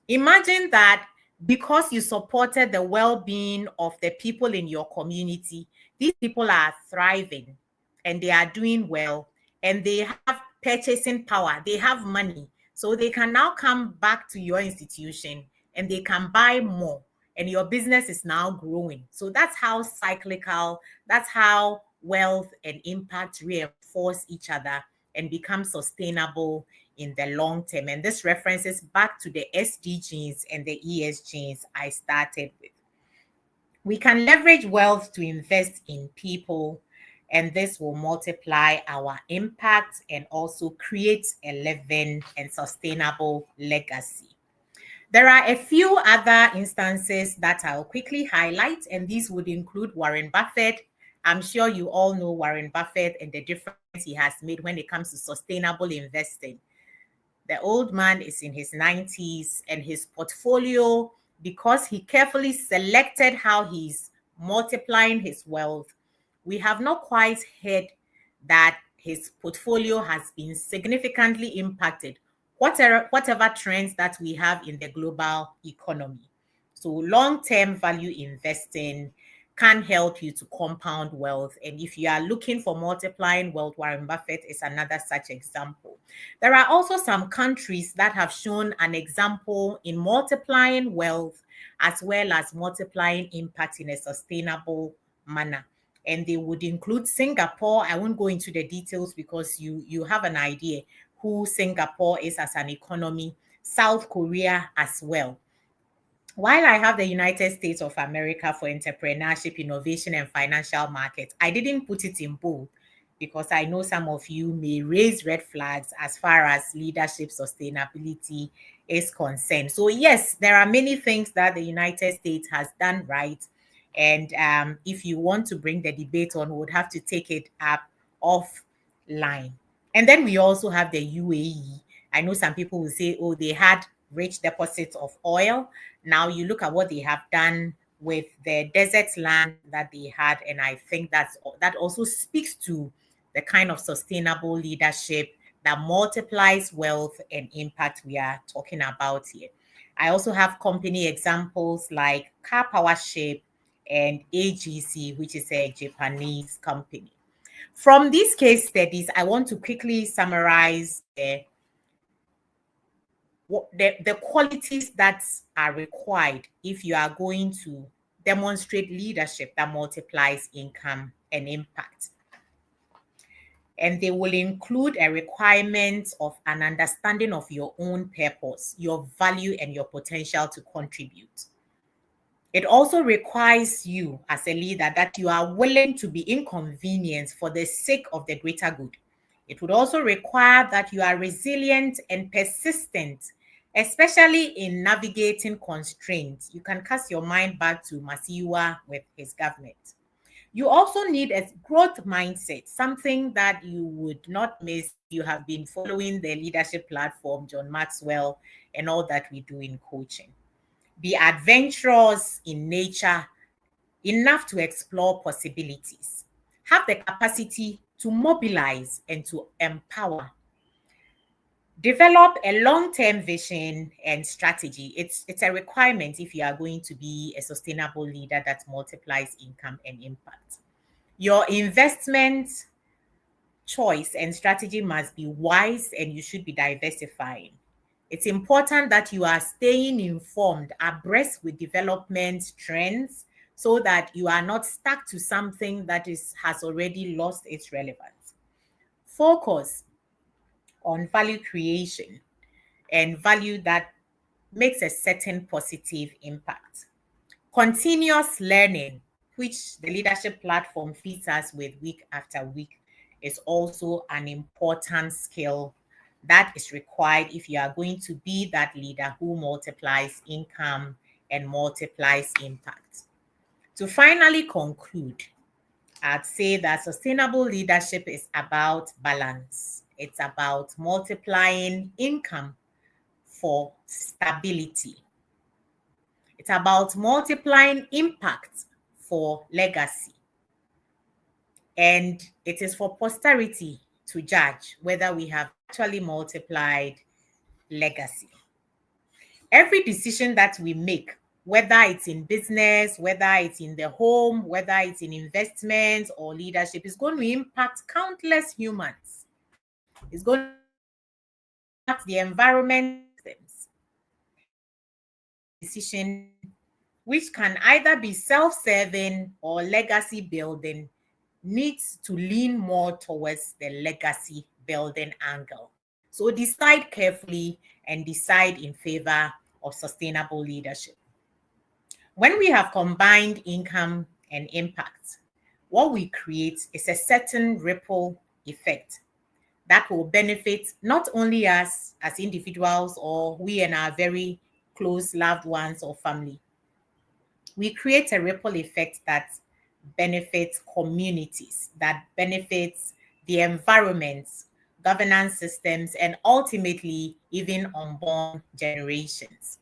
Imagine that because you supported the well-being of the people in your community, these people are thriving and they are doing well and they have purchasing power, they have money. So they can now come back to your institution and they can buy more and your business is now growing. So that's how cyclical, that's how wealth and impact reinforce each other and become sustainable in the long term. And this references back to the SDGs and the ESGs I started with. We can leverage wealth to invest in people, and this will multiply our impact and also create a living and sustainable legacy. There are a few other instances that I'll quickly highlight, and these would include Warren Buffett. I'm sure you all know Warren Buffett and the difference he has made when it comes to sustainable investing. The old man is in his 90s, and his portfolio, because he carefully selected how he's multiplying his wealth, we have not quite heard that his portfolio has been significantly impacted, whatever trends that we have in the global economy. So long-term value investing can help you to compound wealth. And if you are looking for multiplying wealth, Warren Buffett is another such example. There are also some countries that have shown an example in multiplying wealth as well as multiplying impact in a sustainable manner. And they would include Singapore. I won't go into the details because you have an idea who Singapore is as an economy, South Korea as well. While I have the United States of America for entrepreneurship, innovation, and financial markets, I didn't put it in bold because I know some of you may raise red flags as far as leadership sustainability is concerned. So yes, there are many things that the United States has done right. And if you want to bring the debate on, we would have to take it up offline. And then we also have the UAE. I know some people will say, oh, they had rich deposits of oil. Now you look at what they have done with the desert land that they had, and I think that also speaks to the kind of sustainable leadership that multiplies wealth and impact we are talking about here. I also have company examples like Car Powership and AGC, which is a Japanese company. From these case studies, I want to quickly summarize the qualities that are required if you are going to demonstrate leadership that multiplies income and impact. And they will include a requirement of an understanding of your own purpose, your value, and your potential to contribute. It also requires you as a leader that you are willing to be inconvenienced for the sake of the greater good. It would also require that you are resilient and persistent, especially in navigating constraints. You can cast your mind back to Masiwa with his government. You also need a growth mindset, something that you would not miss. You have been following the leadership platform, John Maxwell, and all that we do in coaching. Be adventurous in nature, enough to explore possibilities. Have the capacity to mobilize and to empower. Develop a long-term vision and strategy. It's a requirement if you are going to be a sustainable leader that multiplies income and impact. Your investment choice and strategy must be wise, and you should be diversifying. It's important that you are staying informed, abreast with development trends, so that you are not stuck to something that has already lost its relevance. Focus on value creation and value that makes a certain positive impact. Continuous learning, which the leadership platform feeds us with week after week, is also an important skill that is required if you are going to be that leader who multiplies income and multiplies impact. To finally conclude, I'd say that sustainable leadership is about balance. It's about multiplying income for stability. It's about multiplying impact for legacy. And it is for posterity to judge whether we have actually multiplied legacy. Every decision that we make, whether it's in business, whether it's in the home, whether it's in investments or leadership, is going to impact countless humans. It's going to impact the environment systems. Decision which can either be self-serving or legacy building needs to lean more towards the legacy building angle. So decide carefully and decide in favor of sustainable leadership. When we have combined income and impact, what we create is a certain ripple effect that will benefit not only us as individuals or we and our very close loved ones or family. We create a ripple effect that benefits communities, that benefits the environment, governance systems, and ultimately even unborn generations.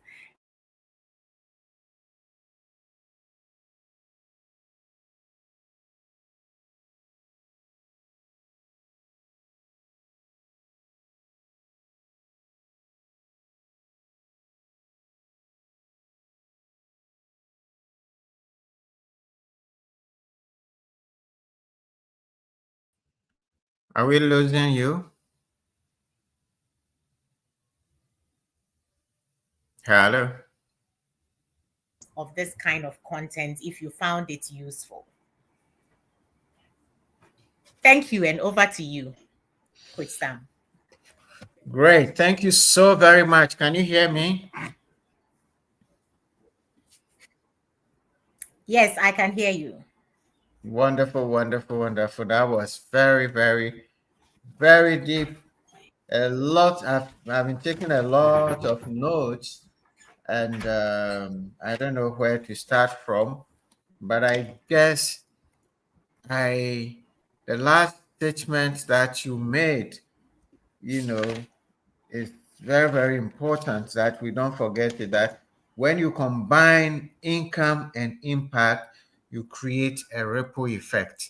Are we losing you? Hello. Of this kind of content if you found it useful. Thank you, and over to you, Coach Sam. Great. Thank you so very much. Can you hear me? Yes, I can hear you. Wonderful, wonderful, wonderful. That was very, very, very deep. A lot. I've been taking a lot of notes, and I don't know where to start from, but I guess the last statement that you made, is very, very important that we don't forget it, that when you combine income and impact, you create a ripple effect.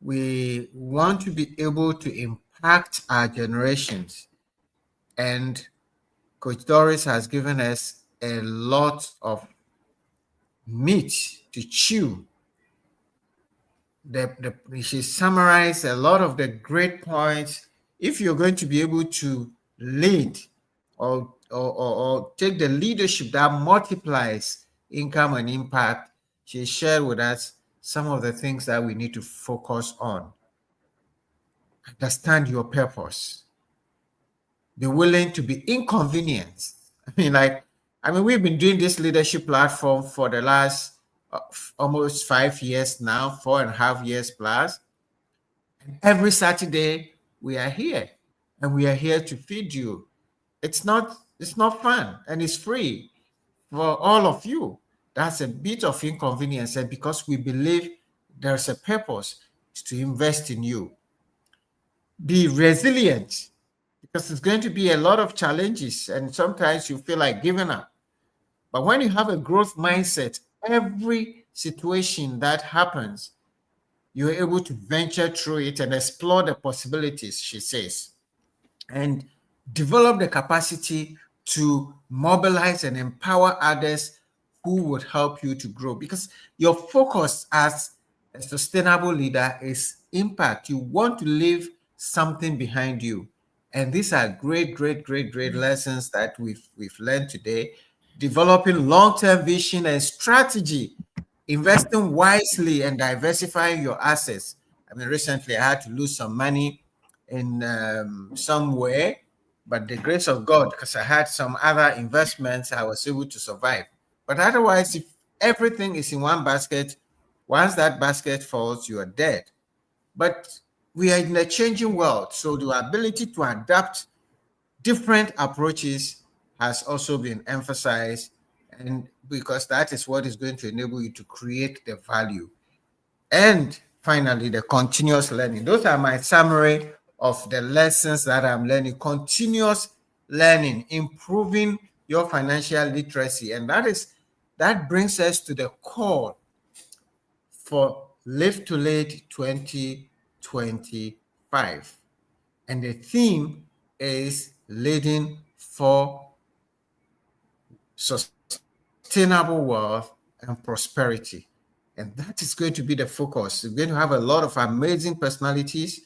We want to be able to impact our generations. And Coach Doris has given us a lot of meat to chew. She summarized a lot of the great points. If you're going to be able to lead or take the leadership that multiplies income and impact, she shared with us some of the things that we need to focus on. Understand your purpose. Be willing to be inconvenienced. We've been doing this leadership platform for the last almost 5 years now, 4.5 years plus. And every Saturday we are here, and we are here to feed you. It's not fun, and it's free for all of you. That's a bit of inconvenience, and because we believe there's a purpose to invest in you. Be resilient, because there's going to be a lot of challenges, and sometimes you feel like giving up. But when you have a growth mindset, every situation that happens, you're able to venture through it and explore the possibilities, she says, and develop the capacity to mobilize and empower others who would help you to grow, because your focus as a sustainable leader is impact. You want to leave something behind you. And these are great lessons that we've learned today. Developing long-term vision and strategy, investing wisely and diversifying your assets. Recently I had to lose some money in somewhere, but the grace of God, because I had some other investments, I was able to survive. But otherwise, if everything is in one basket, once that basket falls, you are dead. But we are in a changing world, so the ability to adapt different approaches has also been emphasized, and because that is what is going to enable you to create the value. And finally, the continuous learning. Those are my summary of the lessons that I'm learning. Continuous learning, improving your financial literacy. And that brings us to the core for Live to Lead 2025. And the theme is Leading for Sustainable Wealth and Prosperity. And that is going to be the focus. We're going to have a lot of amazing personalities.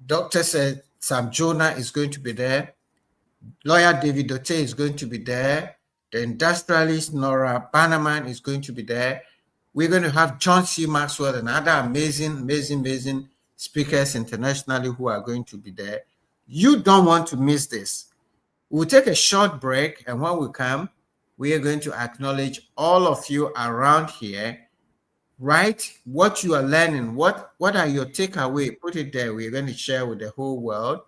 Dr. Sam Jonah is going to be there. Lawyer David Dote is going to be there. The industrialist Nora Bannerman is going to be there. We're going to have John C. Maxwell and other amazing speakers internationally who are going to be there. You don't want to miss this. We'll take a short break, and when we come, we are going to acknowledge all of you around here. Write what you are learning. What are your takeaway? Put it there. We're going to share with the whole world.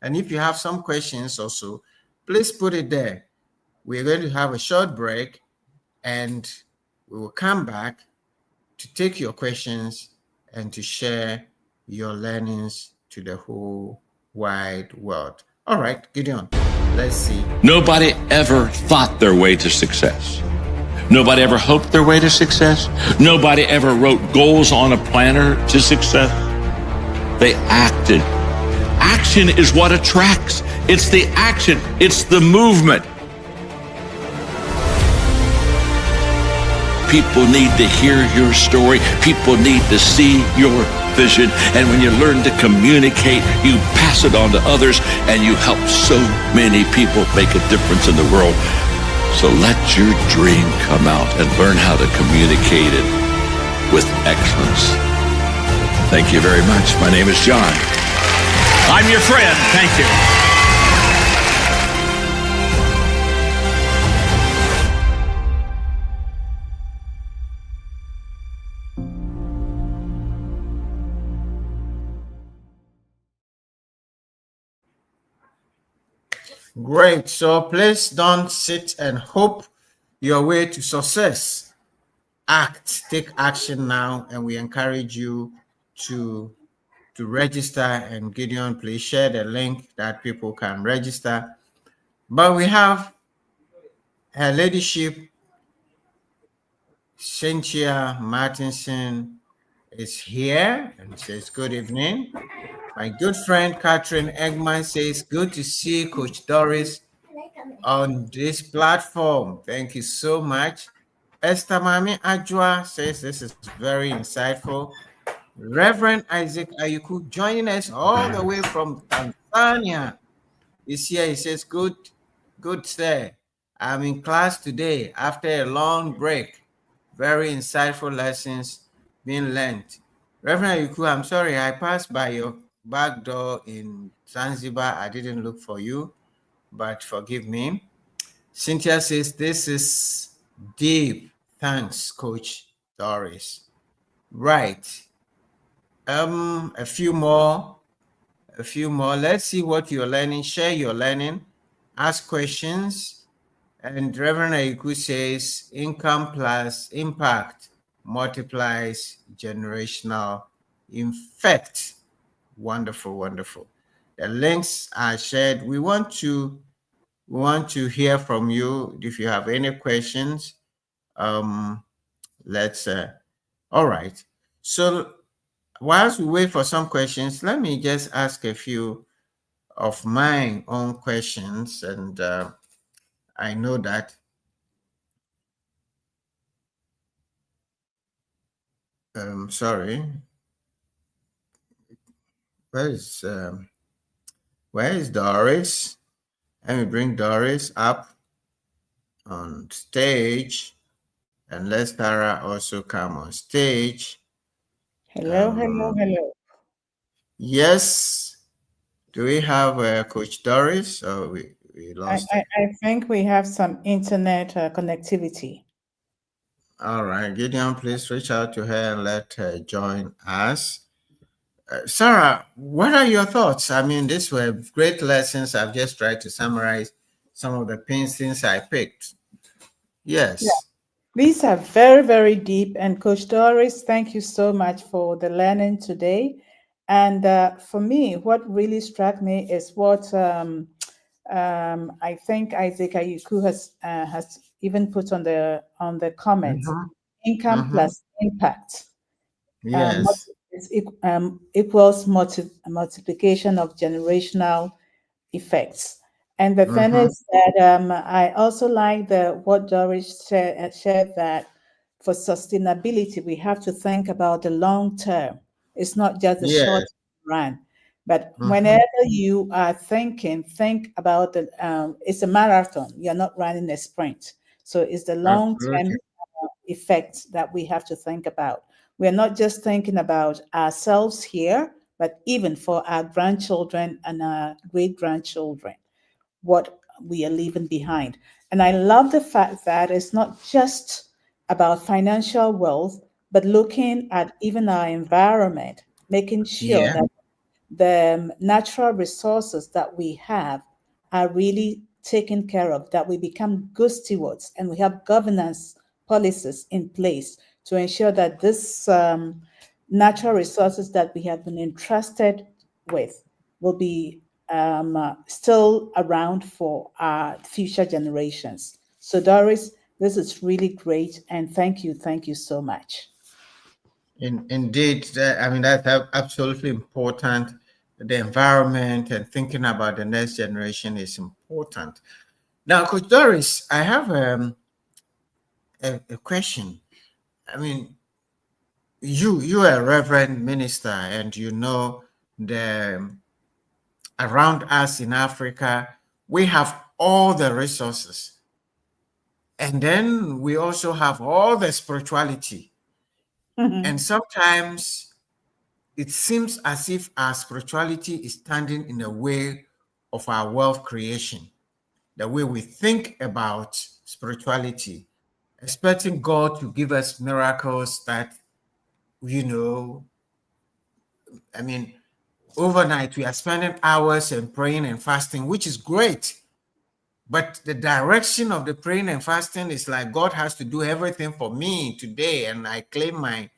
And if you have some questions also, please put it there. We're going to have a short break, and we will come back to take your questions and to share your learnings to the whole wide world. All right, Gideon, let's see. Nobody ever thought their way to success. Nobody ever hoped their way to success. Nobody ever wrote goals on a planner to success. They acted. Action is what attracts. It's the action. It's the movement. People need to hear your story. People need to see your vision. And when you learn to communicate, you pass it on to others, and you help so many people make a difference in the world. So let your dream come out and learn how to communicate it with excellence. Thank you very much. My name is John. I'm your friend. Thank you. Great. So please don't sit and hope your way to success. Act, take action now, and we encourage you to register. And Gideon, please share the link that people can register. But we have Her Ladyship Cynthia Martinson is here and says good evening. My good friend Catherine Eggman says, good to see Coach Doris on this platform. Thank you so much. Esther Mami Ajwa says, this is very insightful. Reverend Isaac Ayuku joining us all the way from Tanzania. This year he says, good sir. I'm in class today after a long break. Very insightful lessons being learned. Reverend Ayuku, I'm sorry, I passed by your back door in Zanzibar. I didn't look for you, but forgive me. Cynthia says, this is deep. Thanks, Coach Doris. Right. A few more. Let's see what you're learning. Share your learning. Ask questions. And Reverend Aiku says, income plus impact multiplies generational effect. Wonderful. The links are shared. We want to hear from you. If you have any questions, let's all right. So whilst we wait for some questions, let me just ask a few of my own questions. And I know that sorry. Where is Doris? Let me bring Doris up on stage, and let Tara also come on stage. Hello. Yes. Do we have Coach Doris? Or we lost I think we have some internet connectivity. All right. Gideon, please reach out to her and let her join us. Sarah, what are your thoughts? I mean, these were great lessons. I've just tried to summarize some of the things I picked. Yes. Yeah. These are very, very deep. And Coach Doris, thank you so much for the learning today. And for me, what really struck me is what I think Isaac Ayuku has even put on the comments. Income plus impact Yes. Equals multiplication of generational effects. And the thing is that I also like what Doris shared, that for sustainability, we have to think about the long term. It's not just the short Yes. run. But whenever you are thinking, think about it's a marathon. You're not running a sprint. So it's the long term Absolutely. effects that we have to think about. We're not just thinking about ourselves here, but even for our grandchildren and our great grandchildren, what we are leaving behind. And I love the fact that it's not just about financial wealth, but looking at even our environment, making sure Yeah. that the natural resources that we have are really taken care of, that we become good stewards and we have governance policies in place to ensure that this natural resources that we have been entrusted with will be still around for our future generations. So, Doris, this is really great, and thank you so much. Indeed, I mean, that's absolutely important. The environment and thinking about the next generation is important. Now, Coach Doris, I have a question. I mean, you are a reverend minister, and you know the around us in Africa, we have all the resources, and then we also have all the spirituality, and sometimes it seems as if our spirituality is standing in the way of our wealth creation, the way we think about spirituality, expecting God to give us miracles that, you know, I mean, overnight we are spending hours and praying and fasting, which is great. But the direction of the praying and fasting is like God has to do everything for me today, and I claim my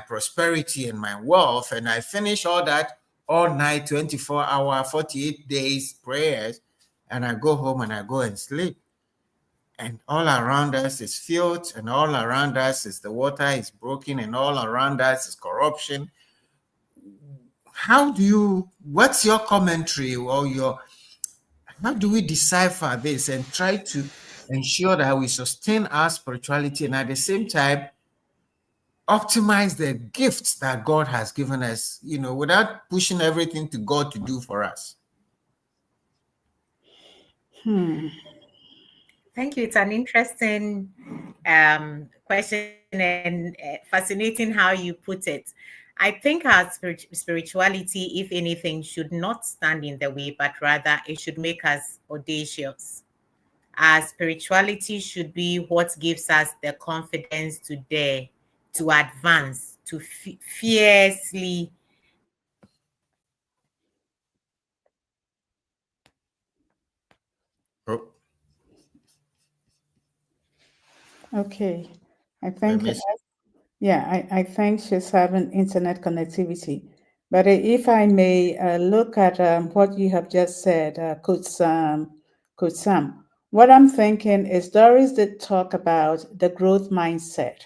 prosperity and my wealth, and I finish all that all night, 24-hour, 48 days prayers, and I go home and I go and sleep. And all around us is filth, and all around us is the water is broken, and all around us is corruption. What's your commentary or how do we decipher this and try to ensure that we sustain our spirituality and at the same time optimize the gifts that God has given us, without pushing everything to God to do for us? Thank you. It's an interesting question and fascinating how you put it. I think our spirituality, if anything, should not stand in the way, but rather it should make us audacious. Our spirituality should be what gives us the confidence to dare, to advance, to fiercely. Oh, Okay, I I think, miss. yeah, I think she's having internet connectivity. But if I may look at what you have just said, Coach Sam, what I'm thinking is Doris did talk about the growth mindset,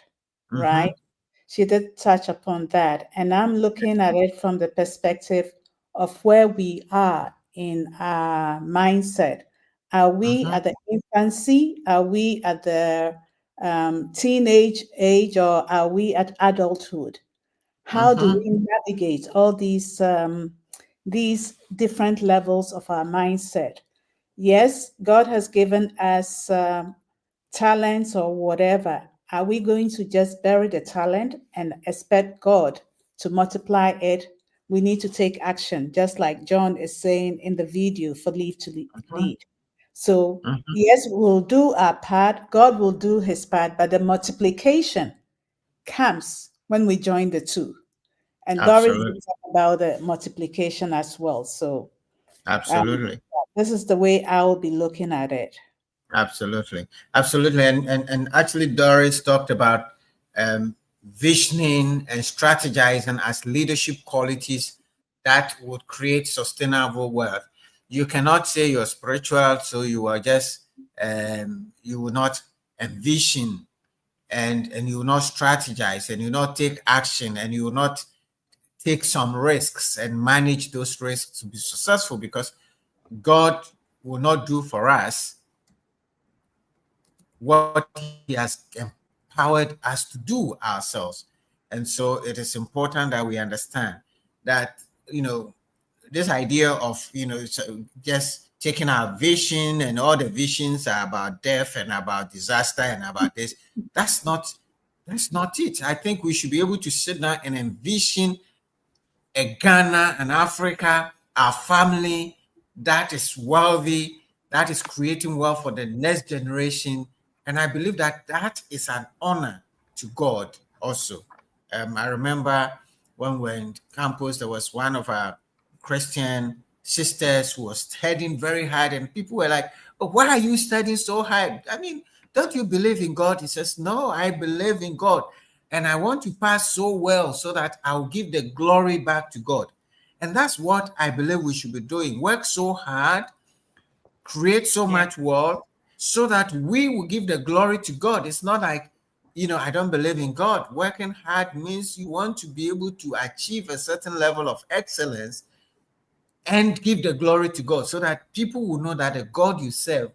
right? Mm-hmm. She did touch upon that. And I'm looking at it from the perspective of where we are in our mindset. Are we Mm-hmm. at the infancy? Are we at the teenage age, or are we at adulthood? How do Mm-hmm. we navigate all these different levels of our mindset? Yes, God has given us talents or whatever. Are we going to just bury the talent and expect God to multiply it? We need to take action, just like John is saying in the video for Leave to Lead. So, Mm-hmm. yes, we'll do our part, God will do his part, but the multiplication comes when we join the two. And Doris Absolutely. did talk about the multiplication as well. So, um, Absolutely. this is the way I will be looking at it. Absolutely. Absolutely. And actually, Doris talked about visioning and strategizing as leadership qualities that would create sustainable wealth. You cannot say you're spiritual, so you are just, you will not envision and you will not strategize, and you will not take action, and you will not take some risks and manage those risks to be successful, because God will not do for us what he has empowered us to do ourselves. And so it is important that we understand that, this idea of, just taking our vision, and all the visions are about death and about disaster and about this. That's not it. I think we should be able to sit down and envision a Ghana, an Africa, our family that is wealthy, that is creating wealth for the next generation. And I believe that that is an honor to God also. I remember when we were in campus, there was one of our Christian sisters who was studying very hard, and people were like, "Oh, why are you studying so hard? I mean, don't you believe in God?" He says, "No, I believe in God. And I want to pass so well so that I'll give the glory back to God." And that's what I believe we should be doing. Work so hard, create so much wealth, so that we will give the glory to God. It's not like, I don't believe in God. Working hard means you want to be able to achieve a certain level of excellence and give the glory to God, so that people will know that the God you serve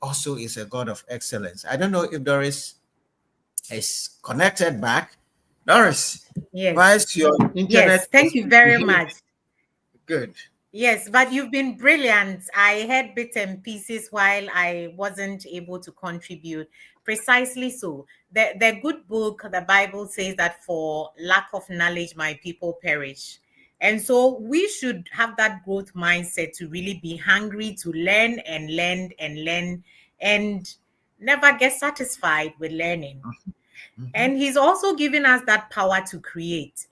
also is a God of excellence. I don't know if Doris is connected back. Doris, Yes. why is your internet? Yes, thank you very much. Good. Yes, but you've been brilliant. I heard bits and pieces while I wasn't able to contribute. Precisely so. The good book, the Bible says that for lack of knowledge, my people perish. And so we should have that growth mindset to really be hungry to learn and learn and learn, and never get satisfied with learning. Mm-hmm. And he's also given us that power to create.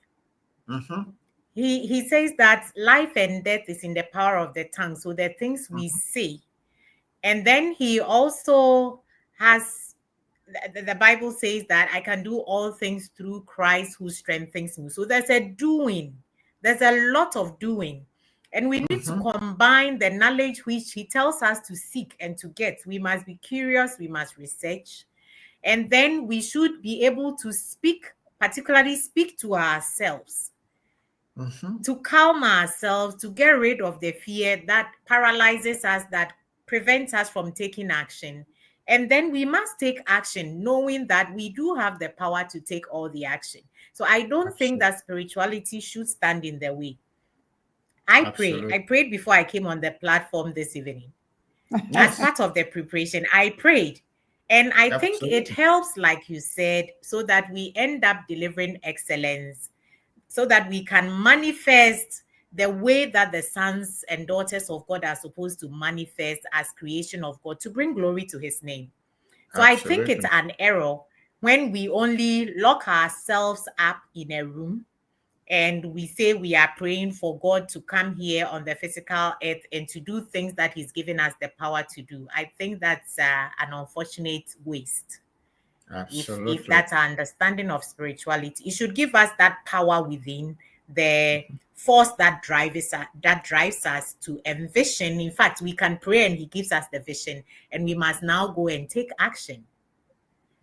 Mm-hmm. He says that life and death is in the power of the tongue, so the things we say. And then he also has, the Bible says that I can do all things through Christ who strengthens me. So there's a doing. There's a lot of doing. And we need to combine the knowledge which he tells us to seek and to get. We must be curious, we must research. And then we should be able to speak, particularly speak to ourselves. To calm ourselves, to get rid of the fear that paralyzes us, that prevents us from taking action. And then we must take action, knowing that we do have the power to take all the action. So I don't think that spirituality should stand in the way. I prayed before I came on the platform this evening. As part of the preparation, I prayed. And I think it helps, like you said, so that we end up delivering excellence, so that we can manifest the way that the sons and daughters of God are supposed to manifest as creation of God, to bring glory to his name. So I think it's an error when we only lock ourselves up in a room and we say we are praying for God to come here on the physical earth and to do things that he's given us the power to do. I think that's an unfortunate waste. Absolutely. If that's our understanding of spirituality, it should give us that power within, the force that drives us to envision. In fact, we can pray and he gives us the vision, and we must now go and take action.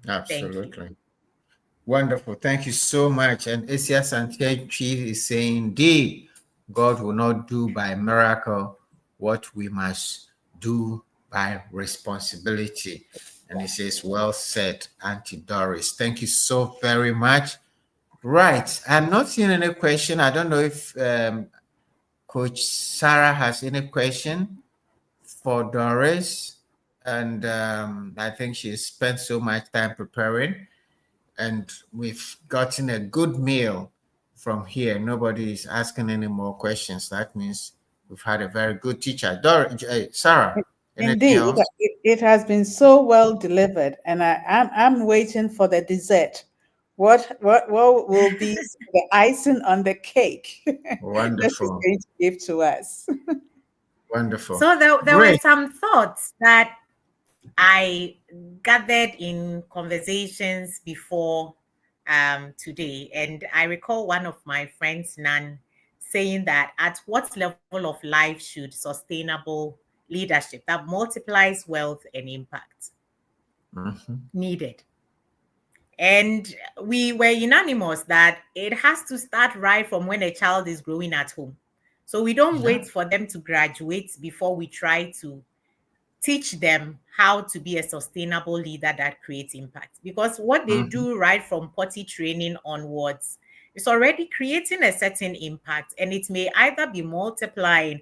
Absolutely. Wonderful. Thank you so much. And Asia Santiago is saying, indeed, God will not do by miracle what we must do by responsibility. And he says, well said, Auntie Doris. Thank you so very much. Right. I'm not seeing any question. I don't know if Coach Sarah has any question for Doris. And I think she spent so much time preparing. And we've gotten a good meal from here. Nobody is asking any more questions. That means we've had a very good teacher. Sarah. Indeed, it has been so well delivered, and I'm waiting for the dessert. What will be the icing on the cake? Wonderful. That is going to give to us. Wonderful. So there were some thoughts that I gathered in conversations before today, and I recall one of my friends, Nan, saying that at what level of life should sustainable leadership that multiplies wealth and impact needed? And we were unanimous that it has to start right from when a child is growing at home. So we don't wait for them to graduate before we try to teach them how to be a sustainable leader that creates impact. Because what they do right from potty training onwards is already creating a certain impact, and it may either be multiplying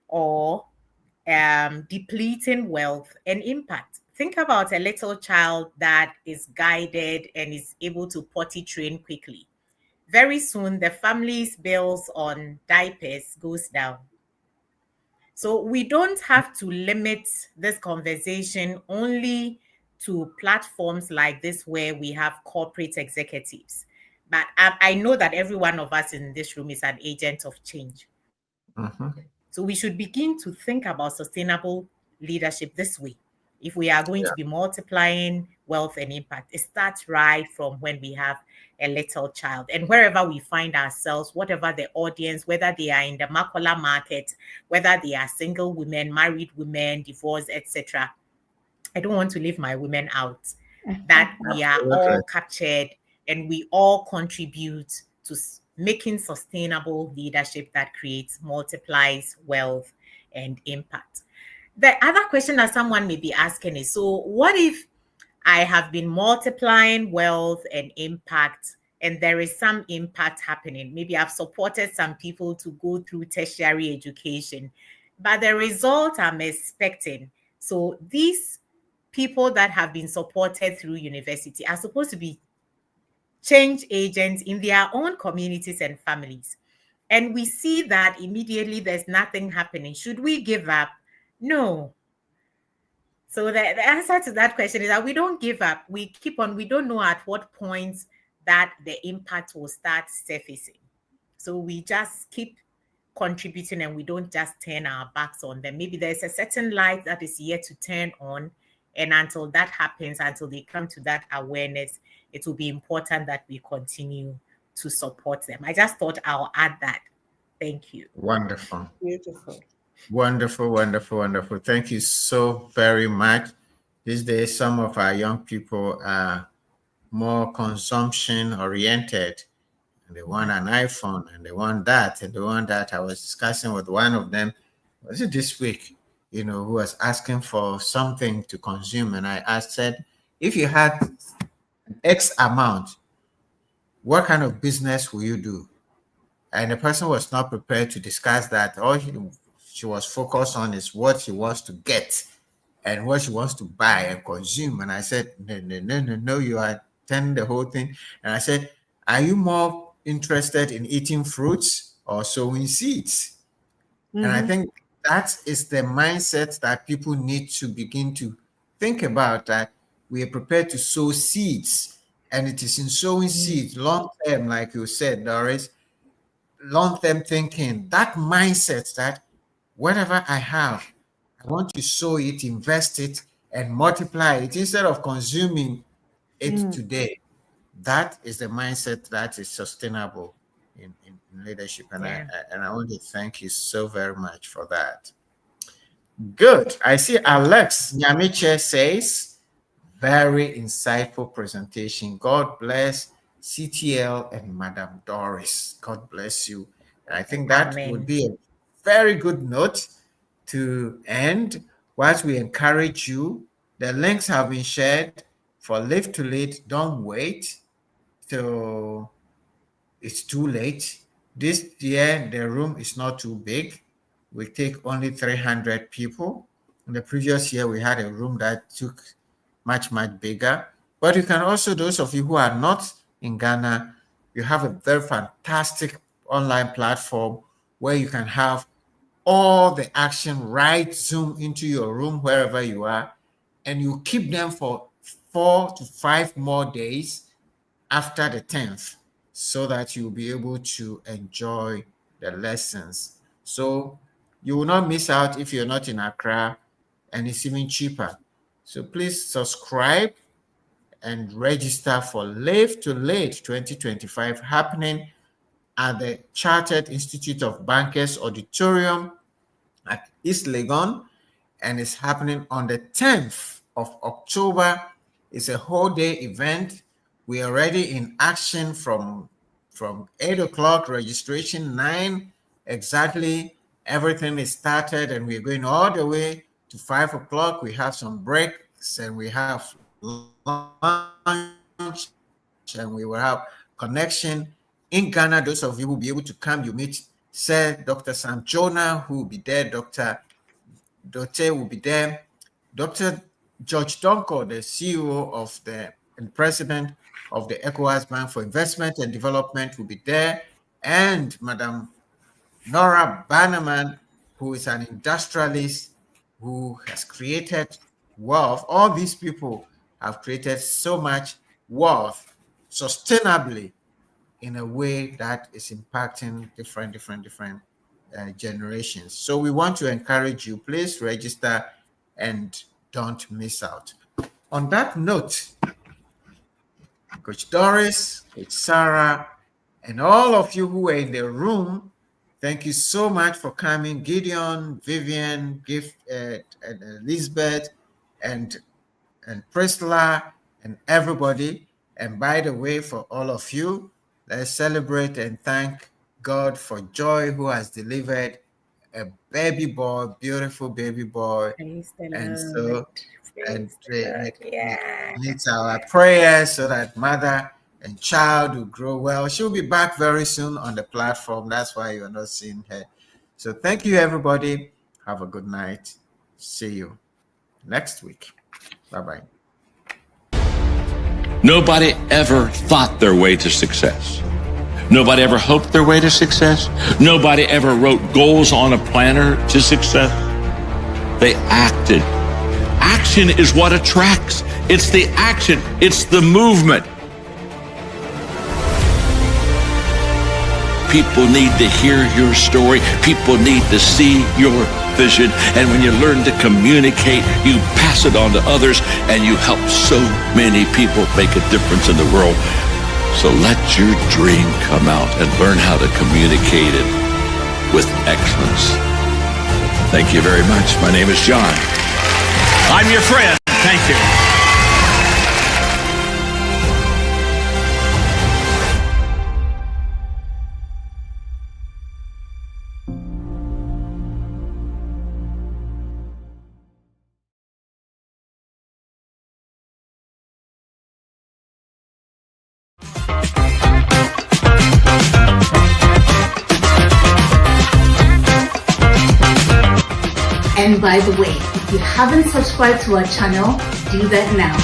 or depleting wealth and impact. Think about a little child that is guided and is able to potty train quickly. Very soon, the family's bills on diapers goes down. So we don't have to limit this conversation only to platforms like this where we have corporate executives. But I know that every one of us in this room is an agent of change. So we should begin to think about sustainable leadership this way. If we are going to be multiplying wealth and impact, it starts right from when we have a little child. And wherever we find ourselves, whatever the audience, whether they are in the Makola market, whether they are single women, married women, divorced, etc. I don't want to leave my women out. That we are all captured and we all contribute to making sustainable leadership that creates, multiplies wealth and impact. The other question that someone may be asking is, so what if I have been multiplying wealth and impact and there is some impact happening? Maybe I've supported some people to go through tertiary education, but the result I'm expecting. So these people that have been supported through university are supposed to be change agents in their own communities and families. And we see that immediately there's nothing happening. Should we give up? No. So the answer to that question is that we don't give up. We keep on. We don't know at what point that the impact will start surfacing. So we just keep contributing and we don't just turn our backs on them. Maybe there's a certain light that is yet to turn on. And until that happens, until they come to that awareness, it will be important that we continue to support them. I just thought I'll add that. Thank you. Wonderful. Beautiful. Wonderful, wonderful, wonderful. Thank you so very much. These days, some of our young people are more consumption oriented. And they want an iPhone and they want that and they want that. I was discussing with one of them, was it this week, who was asking for something to consume. And I said, if you had X amount, what kind of business will you do? And the person was not prepared to discuss that. All she was focused on is what she wants to get and what she wants to buy and consume. And I said, no, you are telling the whole thing. And I said, are you more interested in eating fruits or sowing seeds? And I think that is the mindset that people need to begin to think about, that we are prepared to sow seeds. And it is in sowing seeds, long term, like you said, Doris, long term thinking, that mindset that whatever I have, I want to sow it, invest it, and multiply it instead of consuming it today. That is the mindset that is sustainable in leadership. And I want to thank you so very much for that. Good. I see Alex Nyamiche says, very insightful presentation. God bless CTL and Madam Doris. God bless you. And I think that would be a very good note to end. Whilst we encourage you, the links have been shared for Live to Lead. Don't wait till it's too late. This year, the room is not too big. We take only 300 people. In the previous year, we had a room that took much, much bigger. But you can also, those of you who are not in Ghana, you have a very fantastic online platform where you can have all the action right zoom into your room wherever you are, and you keep them for 4 to 5 more days after the 10th, so that you'll be able to enjoy the lessons. So you will not miss out if you're not in Accra, and it's even cheaper. So please subscribe and register for Live to Lead 2025, happening at the Chartered Institute of Bankers Auditorium at East Legon, and it's happening on the 10th of October. It's a whole day event We are already in action from 8 o'clock registration, 9 exactly. Everything is started, and we're going all the way to 5 o'clock. We have some breaks, and we have lunch, and we will have connection in Ghana. Those of you who will be able to come, you meet Sir Dr. Sam Jonah, who will be there. Dr. Dote will be there. Dr. George Donko, the CEO of and president of the ECOWAS Bank for Investment and Development, will be there, and Madam Nora Bannerman, who is an industrialist who has created wealth. All these people have created so much wealth sustainably in a way that is impacting different generations. So we want to encourage you, please register and don't miss out. On that note, Coach Doris, Coach Sarah, and all of you who are in the room, thank you so much for coming. Gideon, Vivian, Gift, and Elizabeth, and Priscilla, and everybody. And by the way, for all of you, let's celebrate and thank God for Joy, who has delivered a baby boy, beautiful baby boy. And so, needs our prayers so that mother and child will grow well. She'll be back very soon on the platform. That's why you're not seeing her. So thank you, everybody. Have a good night. See you next week. Bye-bye. Nobody ever thought their way to success. Nobody ever hoped their way to success. Nobody ever wrote goals on a planner to success. They acted. Action is what attracts. It's the action. It's the movement. People need to hear your story. People need to see your vision. And when you learn to communicate, you pass it on to others, and you help so many people make a difference in the world. So let your dream come out and learn how to communicate it with excellence. Thank you very much. My name is John. I'm your friend. Thank you. And by the way, if you haven't subscribed to our channel, do that now.